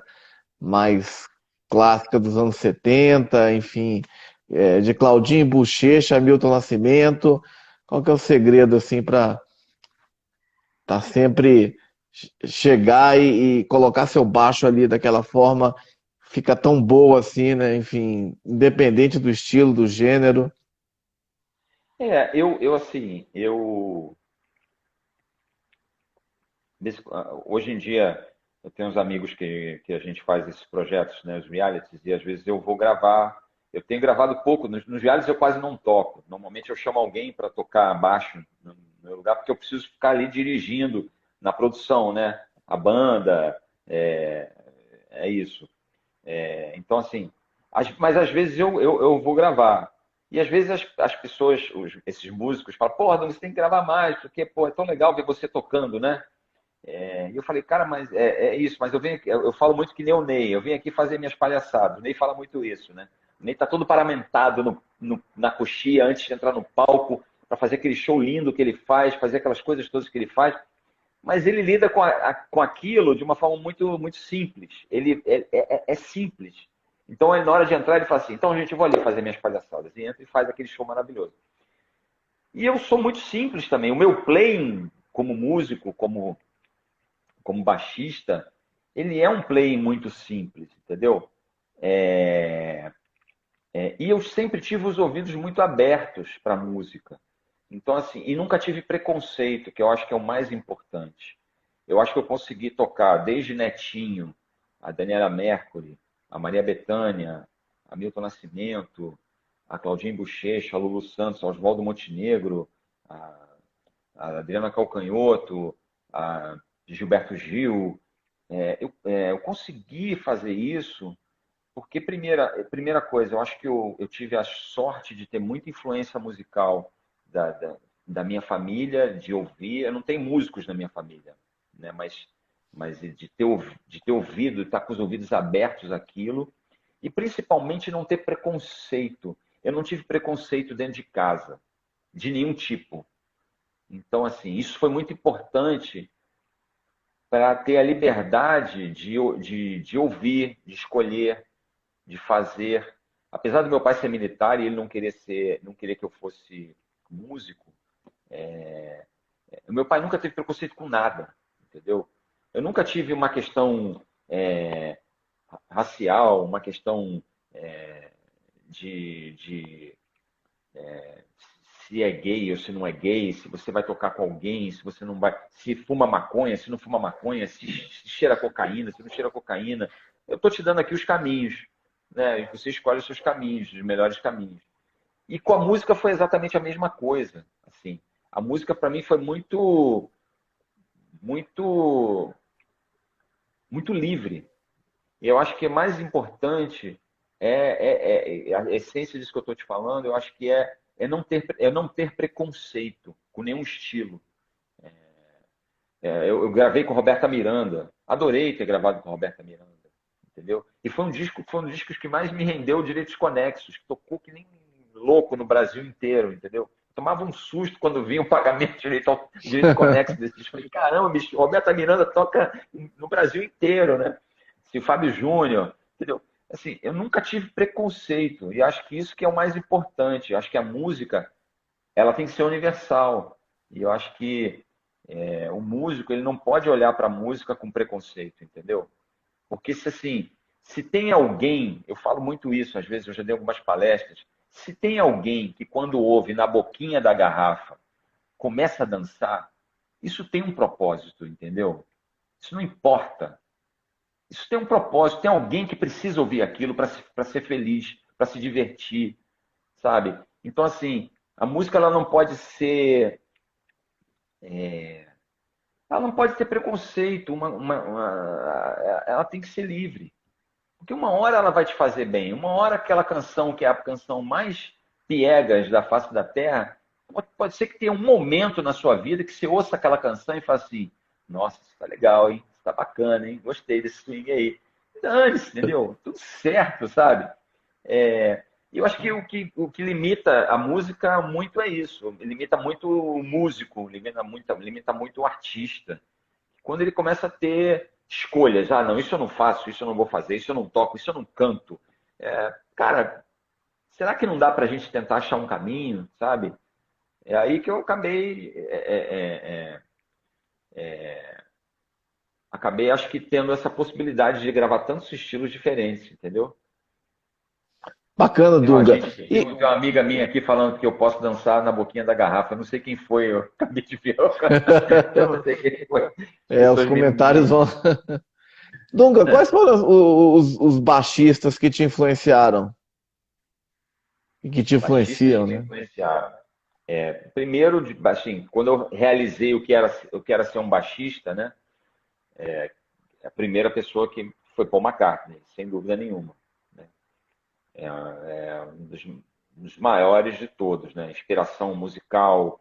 mais clássica dos anos 70, enfim, de Claudinho Buchecha, Milton Nascimento. Qual que é o segredo, assim, para tá sempre chegar e colocar seu baixo ali daquela forma, fica tão boa assim, né? Enfim, independente do estilo, do gênero. Hoje em dia, eu tenho uns amigos que a gente faz esses projetos, né, os realities, e às vezes eu vou gravar. Eu tenho gravado pouco, nos realities eu quase não toco. Normalmente eu chamo alguém para tocar baixo no meu lugar, porque eu preciso ficar ali dirigindo na produção, né? A banda, é isso. Então, assim, mas às vezes eu vou gravar. E às vezes as pessoas, esses músicos, falam, porra, você tem que gravar mais, porque pô, é tão legal ver você tocando, né? E eu falei, cara, mas é isso, mas eu falo muito que nem o Ney, eu vim aqui fazer minhas palhaçadas. O Ney fala muito isso, né? O Ney tá todo paramentado na coxia antes de entrar no palco, para fazer aquele show lindo que ele faz, fazer aquelas coisas todas que ele faz. Mas ele lida com aquilo de uma forma muito, muito simples. Ele é simples. Então, na hora de entrar, ele fala assim: então, gente, eu vou ali fazer minhas palhaçadas. E entra e faz aquele show maravilhoso. E eu sou muito simples também. O meu playing como músico, como baixista, ele é um playing muito simples, entendeu? E eu sempre tive os ouvidos muito abertos para a música. Então, assim, e nunca tive preconceito, que eu acho que é o mais importante. Eu acho que eu consegui tocar desde Netinho, a Daniela Mercury, a Maria Bethânia, a Milton Nascimento, a Claudinha Buchecha, a Lulu Santos, a Oswaldo Montenegro, a, a Adriana Calcanhoto, a Gilberto Gil. Eu consegui fazer isso porque, primeira coisa, eu acho que eu tive a sorte de ter muita influência musical da minha família, de ouvir. Eu não tenho músicos na minha família, né? Mas de ter ouvido, estar com os ouvidos abertos àquilo, e principalmente não ter preconceito. Eu não tive preconceito dentro de casa, de nenhum tipo. Então, assim, isso foi muito importante para ter a liberdade de ouvir, de escolher, de fazer. Apesar do meu pai ser militar e ele não querer que eu fosse músico, o meu pai nunca teve preconceito com nada, entendeu? Eu nunca tive uma questão racial, uma questão de se é gay ou se não é gay, se você vai tocar com alguém, se você não vai, se fuma maconha, se não fuma maconha, se cheira cocaína, se não cheira cocaína. Eu estou te dando aqui os caminhos, né? E você escolhe os seus caminhos, os melhores caminhos. E com a música foi exatamente a mesma coisa. Assim, a música para mim foi muito, muito livre. E eu acho que é mais importante a essência disso que eu estou te falando. Eu acho que é não ter preconceito com nenhum estilo. Eu gravei com Roberta Miranda, adorei ter gravado com Roberta Miranda, entendeu? E foi um dos discos que mais me rendeu direitos conexos, que tocou que nem louco no Brasil inteiro, entendeu? Tomava um susto quando vinha o pagamento de direito conexo desse disco. Falei, caramba, bicho, Roberta Miranda toca no Brasil inteiro, né? Se o Fábio Júnior, entendeu? Assim, eu nunca tive preconceito e acho que isso que é o mais importante. Eu acho que a música, ela tem que ser universal. E eu acho que o músico, ele não pode olhar para a música com preconceito, entendeu? Porque se assim, se tem alguém, eu falo muito isso, às vezes eu já dei algumas palestras, se tem alguém que quando ouve na boquinha da garrafa começa a dançar, isso tem um propósito, entendeu? Isso não importa. Isso tem um propósito, tem alguém que precisa ouvir aquilo para ser feliz, para se divertir, sabe? Então, assim, a música ela não pode ser. Ela não pode ter preconceito, ela tem que ser livre. Porque uma hora ela vai te fazer bem, uma hora aquela canção que é a canção mais piegas da face da terra, pode ser que tenha um momento na sua vida que você ouça aquela canção e fale assim: nossa, isso tá legal, hein? Isso tá bacana, hein? Gostei desse swing aí. Dane-se, entendeu? Tudo certo, sabe? Eu acho que o que limita a música muito é isso. Limita muito o músico, limita muito o artista. Quando ele começa a ter escolhas, não, isso eu não faço, isso eu não vou fazer, isso eu não toco, isso eu não canto. Cara, será que não dá para a gente tentar achar um caminho, sabe? É aí que eu acabei, acho que tendo essa possibilidade de gravar tantos estilos diferentes, entendeu? Bacana, Tem uma Dunga. gente, tem E uma amiga minha aqui falando que eu posso dançar na boquinha da garrafa. Eu não sei quem foi, eu acabei de ver. Eu não sei quem foi. As os pessoas comentários vão. Dunga, quais foram os baixistas que te influenciaram e que te baixistas que influenciam, me né? influenciaram. Primeiro, assim, quando eu realizei o que era ser um baixista, né? A primeira pessoa que foi Paul McCartney, sem dúvida nenhuma. Né? Um dos maiores de todos, né? Inspiração musical,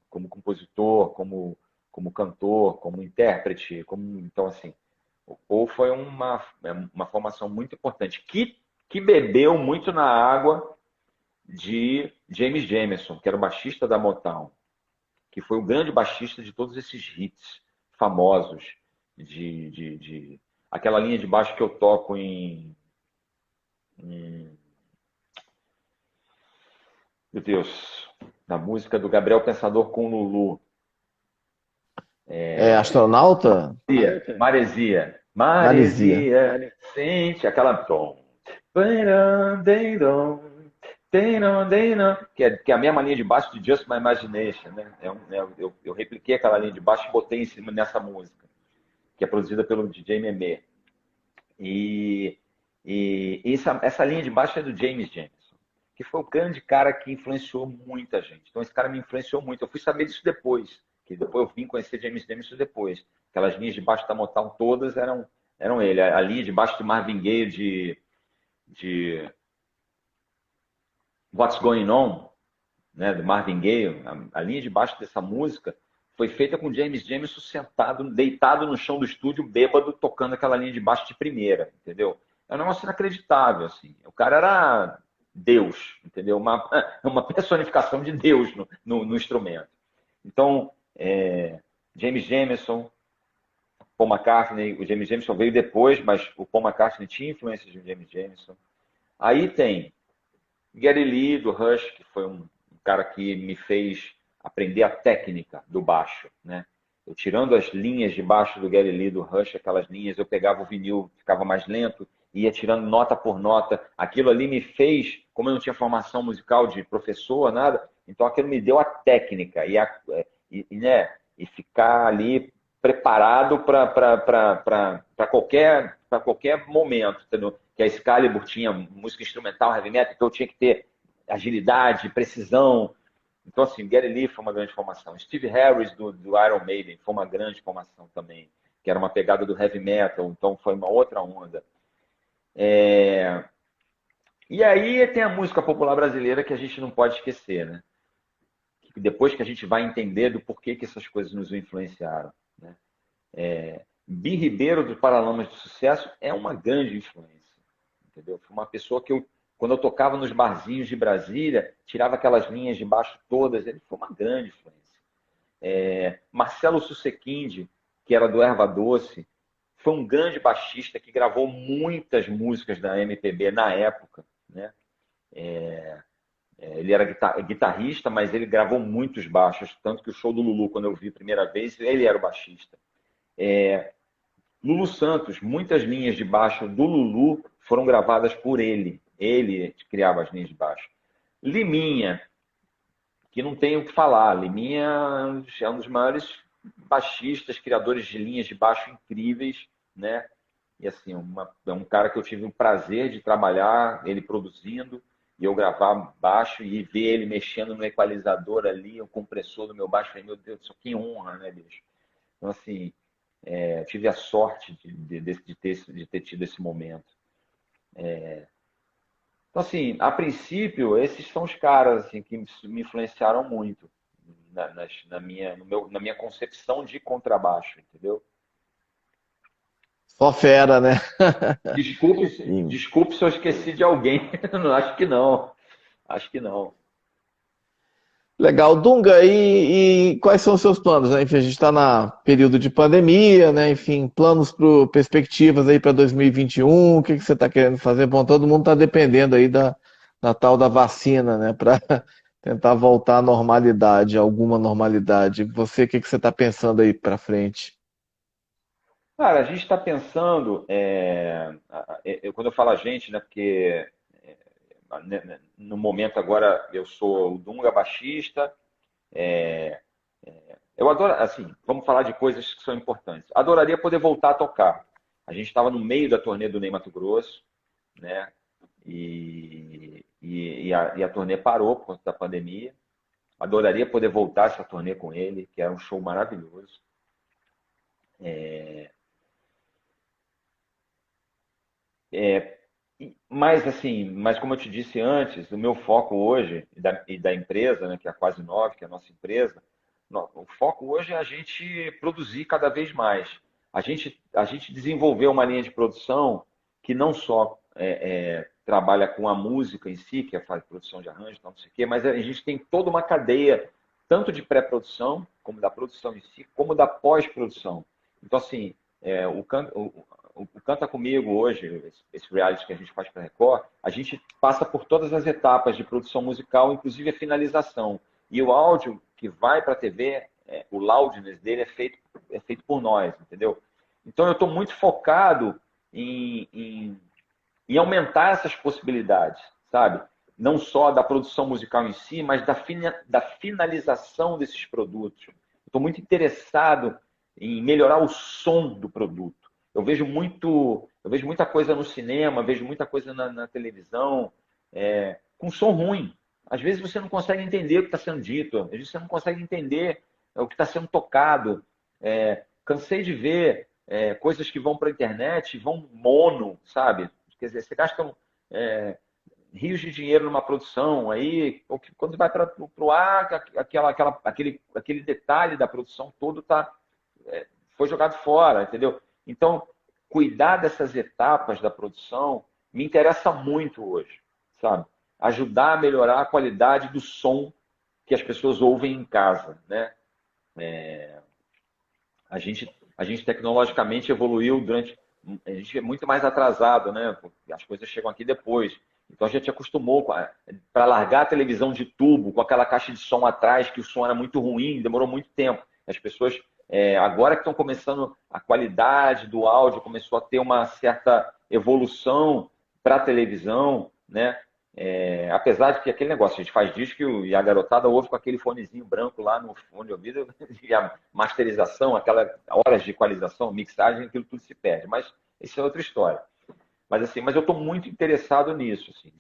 como compositor, como como cantor, como intérprete, então assim, o Paul foi uma formação muito importante, que bebeu muito na água de James Jamerson, que era o baixista da Motown, que foi o grande baixista de todos esses hits famosos, aquela linha de baixo que eu toco em meu Deus, na música do Gabriel Pensador com Lulu. É astronauta? Maresia. Maresia. Maresia, sente aquela tom. Que é a mesma linha de baixo de Just My Imagination, né? Eu repliquei aquela linha de baixo e botei em cima nessa música, que é produzida pelo DJ Memé. E essa linha de baixo é do James Jamerson, que foi o grande cara que influenciou muita gente. Então esse cara me influenciou muito. Eu fui saber disso depois, que depois eu vim conhecer James Jamerson depois. Aquelas linhas de baixo da Motown todas eram ele. A linha de baixo de Marvin Gaye de What's Going On, né, do Marvin Gaye, a linha de baixo dessa música foi feita com James Jamerson sentado, deitado no chão do estúdio, bêbado, tocando aquela linha de baixo de primeira, entendeu? É um negócio inacreditável, assim. O cara era Deus, entendeu? Uma personificação de Deus no instrumento. Então, James Jamerson, Paul McCartney, o James Jamerson veio depois, mas o Paul McCartney tinha influência de James Jamerson. Aí tem Geddy Lee, do Rush, que foi um cara que me fez aprender a técnica do baixo, né? Eu tirando as linhas de baixo do Geddy Lee, do Rush, aquelas linhas, eu pegava o vinil, ficava mais lento, ia tirando nota por nota. Aquilo ali me fez, como eu não tinha formação musical de professor, nada, então aquilo me deu a técnica né, e ficar ali preparado para qualquer momento, entendeu? Que a Excalibur tinha música instrumental, heavy metal, então eu tinha que ter agilidade, precisão. Então, assim, Geddy Lee foi uma grande formação. Steve Harris, do Iron Maiden, foi uma grande formação também, que era uma pegada do heavy metal, então foi uma outra onda. E aí tem a música popular brasileira que a gente não pode esquecer, né? Depois que a gente vai entender do porquê que essas coisas nos influenciaram, né? Bi Ribeiro, do Paralamas do Sucesso, é uma grande influência, entendeu? Foi uma pessoa que quando eu tocava nos barzinhos de Brasília, tirava aquelas linhas de baixo todas, ele foi uma grande influência. Marcelo Susequinde, que era do Erva Doce, foi um grande baixista que gravou muitas músicas da MPB na época, né? Ele era guitarrista, mas ele gravou muitos baixos, tanto que o show do Lulu, quando eu vi a primeira vez, ele era o baixista. Lulu Santos, muitas linhas de baixo do Lulu foram gravadas por ele. Ele criava as linhas de baixo. Liminha, que não tem o que falar. Liminha é um dos maiores baixistas, criadores de linhas de baixo incríveis, né? E assim, é um cara que eu tive o prazer de trabalhar, ele produzindo, e eu gravar baixo e ver ele mexendo no equalizador ali, o compressor do meu baixo. Falei, meu Deus, isso que honra, né, bicho? Então, assim, eu tive a sorte de ter tido esse momento. Então, assim, a princípio, esses são os caras assim, que me influenciaram muito na minha concepção de contrabaixo, entendeu? Só fera, né? Desculpe, E desculpe se eu esqueci de alguém. Acho que não. Acho que não. legal, Dunga, e quais são os seus planos, né? Enfim, a gente está na período de pandemia, né? Enfim, planos para perspectivas aí para 2021, o que que você está querendo fazer? Bom, todo mundo está dependendo aí da tal da vacina, né? Para tentar voltar à normalidade, alguma normalidade. Você, o que que você está pensando aí para frente? Cara, a gente está pensando, quando eu falo a gente, né, porque no momento agora eu sou o Dunga baixista, eu adoro, assim, vamos falar de coisas que são importantes. Adoraria poder voltar a tocar. A gente estava no meio da turnê do Ney Matogrosso, né? E a turnê parou por conta da pandemia. Adoraria poder voltar essa turnê com ele, que era um show maravilhoso. Mas assim, mas como eu te disse antes, o meu foco hoje e da empresa, né, que é a Quase 9, que é a nossa empresa, O foco hoje é a gente produzir cada vez mais. A gente desenvolveu uma linha de produção que não só trabalha com a música em si, que é a produção de arranjo, não sei o quê, mas a gente tem toda uma cadeia, tanto de pré-produção, como da produção em si, como da pós-produção. Então, assim, o Canta Comigo hoje, esse reality que a gente faz para a Record, a gente passa por todas as etapas de produção musical, inclusive a finalização. E o áudio que vai para a TV, o loudness dele é feito por nós, entendeu? Então eu estou muito focado em aumentar essas possibilidades, sabe? Não só da produção musical em si, mas da finalização desses produtos. Estou muito interessado em melhorar o som do produto. Eu vejo muita coisa no cinema, vejo muita coisa na televisão, com som ruim. Às vezes você não consegue entender o que está sendo dito, às vezes você não consegue entender o que está sendo tocado. Cansei de ver coisas que vão para a internet, vão mono, sabe? Quer dizer, você gasta rios de dinheiro numa produção, aí quando vai para o ar, aquele detalhe da produção todo foi jogado fora, entendeu? Então, cuidar dessas etapas da produção me interessa muito hoje, sabe? Ajudar a melhorar a qualidade do som que as pessoas ouvem em casa, né? A gente tecnologicamente evoluiu a gente é muito mais atrasado, né? Porque as coisas chegam aqui depois. Então a gente acostumou para largar a televisão de tubo com aquela caixa de som atrás, que o som era muito ruim, demorou muito tempo. As pessoas, agora que estão começando, a qualidade do áudio começou a ter uma certa evolução para a televisão, né? Apesar de que aquele negócio, a gente faz disco e a garotada ouve com aquele fonezinho branco lá no fone de ouvido, e a masterização, aquelas horas de equalização, mixagem, aquilo tudo se perde. Mas isso é outra história. Mas assim, eu estou muito interessado nisso, assim,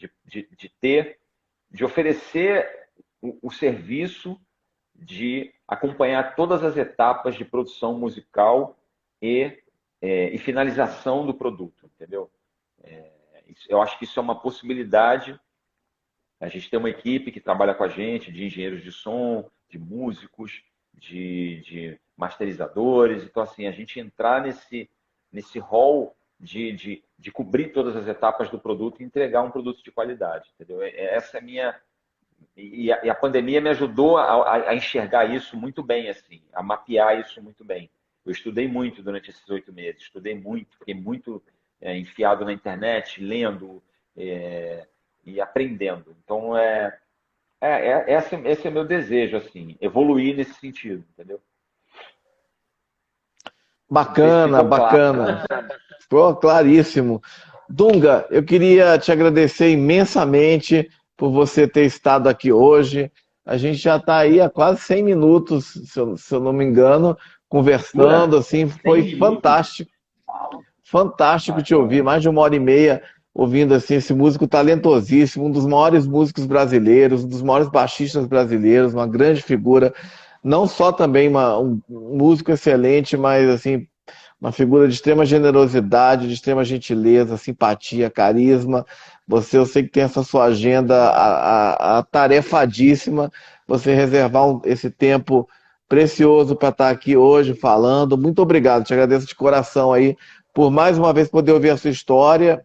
de oferecer o serviço de acompanhar todas as etapas de produção musical e finalização do produto, entendeu? Eu acho que isso é uma possibilidade. A gente tem uma equipe que trabalha com a gente, de engenheiros de som, de músicos, de masterizadores. Então, assim, a gente entrar nesse rol de cobrir todas as etapas do produto e entregar um produto de qualidade, entendeu? Essa é a minha... E a pandemia me ajudou a enxergar isso muito bem, assim, a mapear isso muito bem. Eu estudei muito durante esses 8 meses, estudei muito, fiquei muito enfiado na internet, lendo e aprendendo. Então, esse é meu desejo, assim, evoluir nesse sentido, entendeu? Não sei se Bacana, ficou claro. bacana. Ficou claríssimo. Dunga, eu queria te agradecer imensamente por você ter estado aqui hoje. A gente já está aí há quase 100 minutos, se eu não me engano, conversando, Jura? assim, 100 foi minutos? fantástico te ouvir, Bacana. mais de 1h30 ouvindo assim esse músico talentosíssimo, um dos maiores músicos brasileiros, um dos maiores baixistas brasileiros, uma grande figura, não só também um músico excelente, mas assim uma figura de extrema generosidade, de extrema gentileza, simpatia, carisma. Eu sei que tem essa sua agenda atarefadíssima, você reservar esse tempo precioso para estar aqui hoje falando. Muito obrigado, te agradeço de coração aí por mais uma vez poder ouvir a sua história,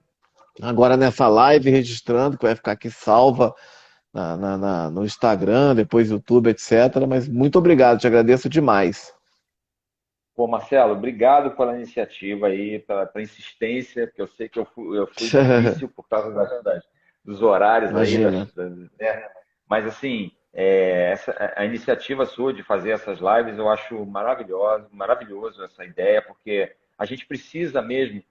agora nessa live registrando, que vai ficar aqui salva no Instagram, depois YouTube, etc. Mas muito obrigado, te agradeço demais. Pô, Marcelo, obrigado pela iniciativa aí, pela insistência, porque eu sei que eu fui difícil por causa dos horários aí, Imagina. né? Mas assim, a iniciativa sua de fazer essas lives eu acho maravilhoso essa ideia, porque a gente precisa mesmo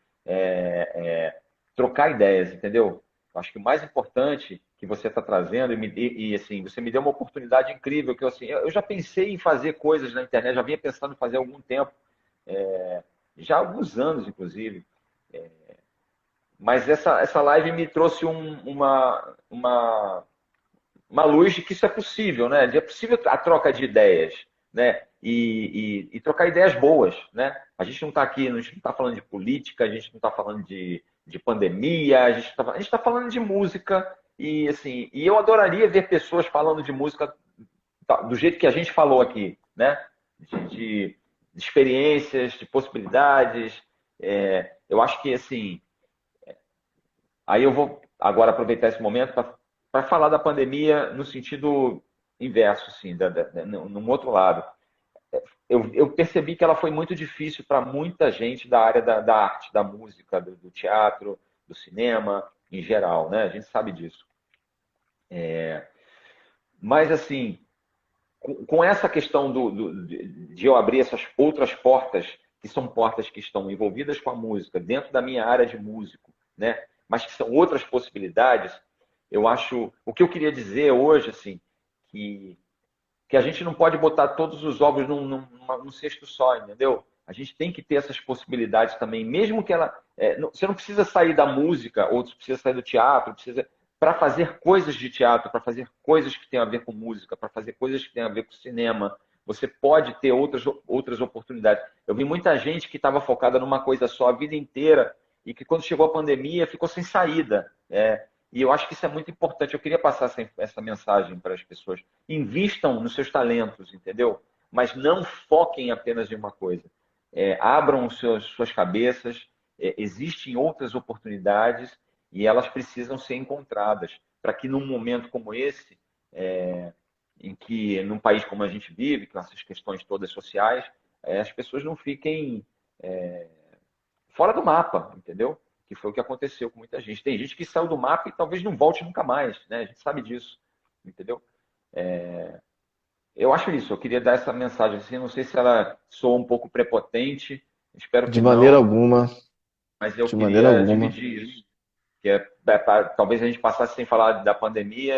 trocar ideias, entendeu? Eu acho que o mais importante que você está trazendo, assim, você me deu uma oportunidade incrível, que assim, eu já pensei em fazer coisas na internet, já vinha pensando em fazer há algum tempo, já há alguns anos, inclusive. Mas essa live me trouxe uma luz de que isso é possível, né? É possível a troca de ideias, né? E trocar ideias boas, né? A gente não está aqui, a gente não está falando de política, a gente não está falando de pandemia, a gente tá falando de música e assim, e eu adoraria ver pessoas falando de música do jeito que a gente falou aqui, né? De experiências, de possibilidades. Eu acho que, assim, aí eu vou agora aproveitar esse momento para falar da pandemia no sentido inverso, assim, num outro lado. Eu percebi que ela foi muito difícil para muita gente da área da arte, da música, do teatro, do cinema, em geral, né? A gente sabe disso. Mas, assim, com essa questão de eu abrir essas outras portas, que são portas que estão envolvidas com a música, dentro da minha área de músico, né? Mas que são outras possibilidades, eu acho... O que eu queria dizer hoje, assim, que a gente não pode botar todos os ovos num cesto só, entendeu? A gente tem que ter essas possibilidades também, mesmo que ela... você não precisa sair da música, ou você precisa sair do teatro, para fazer coisas de teatro, para fazer coisas que têm a ver com música, para fazer coisas que têm a ver com cinema. Você pode ter outras oportunidades. Eu vi muita gente que estava focada numa coisa só a vida inteira e que quando chegou a pandemia ficou sem saída. E eu acho que isso é muito importante. Eu queria passar essa mensagem para as pessoas. Invistam nos seus talentos, entendeu? Mas não foquem apenas em uma coisa. Abram suas cabeças. Existem outras oportunidades e elas precisam ser encontradas para que num momento como esse, em que num país como a gente vive, com essas questões todas sociais, as pessoas não fiquem fora do mapa, entendeu? Que foi o que aconteceu com muita gente. Tem gente que saiu do mapa e talvez não volte nunca mais, né? A gente sabe disso, entendeu? Eu acho isso, eu queria dar essa mensagem assim, não sei se ela soa um pouco prepotente, espero que De maneira não, alguma, mas eu de maneira queria alguma. dividir isso. Que talvez a gente passasse sem falar da pandemia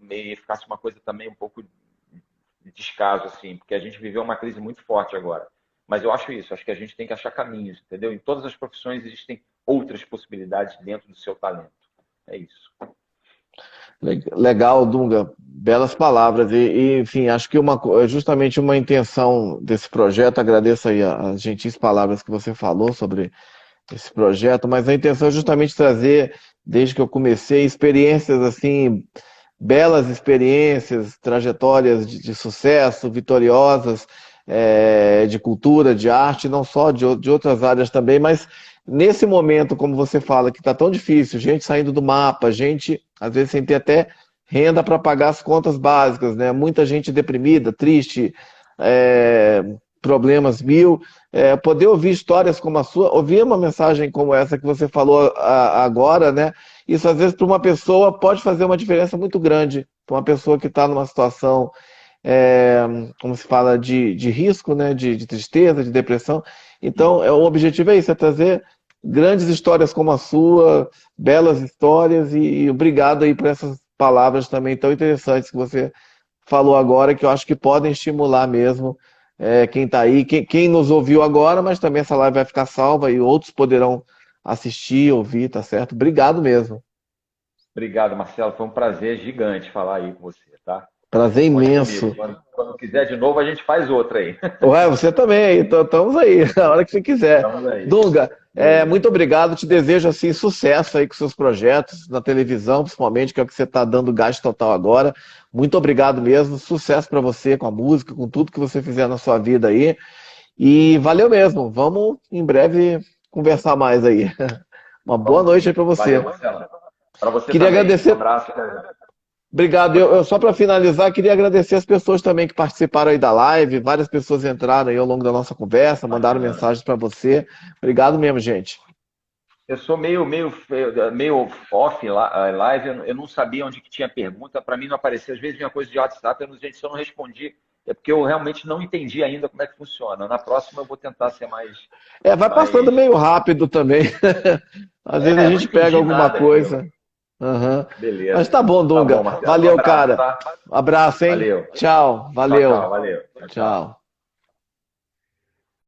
e ficasse uma coisa também um pouco de descaso, assim, porque a gente viveu uma crise muito forte agora. Mas eu acho isso, acho que a gente tem que achar caminhos, entendeu? Em todas as profissões existem outras possibilidades dentro do seu talento. É isso. Legal, Dunga. Belas palavras. Enfim, acho que justamente uma intenção desse projeto, agradeço aí as gentis palavras que você falou sobre esse projeto, mas a intenção é justamente trazer, desde que eu comecei, experiências assim, belas experiências, trajetórias de sucesso, vitoriosas, de cultura, de arte, não só de outras áreas também, mas nesse momento, como você fala, que está tão difícil, gente saindo do mapa, gente, às vezes, sem ter até renda para pagar as contas básicas, né? Muita gente deprimida, triste, problemas mil. Poder ouvir histórias como a sua, ouvir uma mensagem como essa que você falou agora, né? Isso, às vezes, para uma pessoa pode fazer uma diferença muito grande. Para uma pessoa que está numa situação, como se fala, de risco, né? De tristeza, de depressão. Então, o objetivo é isso, é trazer grandes histórias como a sua, belas histórias, e obrigado aí por essas palavras também tão interessantes que você falou agora, que eu acho que podem estimular mesmo quem está aí, quem nos ouviu agora, mas também essa live vai ficar salva e outros poderão assistir, ouvir, tá certo? Obrigado mesmo. Obrigado, Marcelo. Foi um prazer gigante falar aí com você, tá? Prazer Conte imenso. comigo. Quando quiser de novo, a gente faz outra aí. Ué, você também, então estamos aí, a hora que você quiser. Estamos aí. Dunga, muito obrigado, te desejo assim, sucesso aí com seus projetos, na televisão principalmente, que é o que você está dando gás total agora. Muito obrigado mesmo, sucesso para você com a música, com tudo que você fizer na sua vida aí. E valeu mesmo, vamos em breve conversar mais aí. Uma boa noite aí para você. Valeu, Marcelo. Para você Queria também. agradecer. Um abraço. Obrigado. Eu só para finalizar, queria agradecer as pessoas também que participaram aí da live. Várias pessoas entraram aí ao longo da nossa conversa, mandaram mensagens para você. Obrigado mesmo, gente. Eu sou meio off live, eu não sabia onde que tinha pergunta, para mim não aparecia. Às vezes vinha coisa de WhatsApp, gente, se eu não respondi, é porque eu realmente não entendi ainda como é que funciona. Na próxima eu vou tentar ser mais... Vai passando meio rápido também. Às vezes a gente pega alguma coisa. Uhum. Beleza. Mas tá bom, Dunga. Tá bom, Marcelo. Valeu, Um abraço, cara. tá? Abraço, hein? Valeu. Tchau. Valeu. Tchau, valeu. Tchau.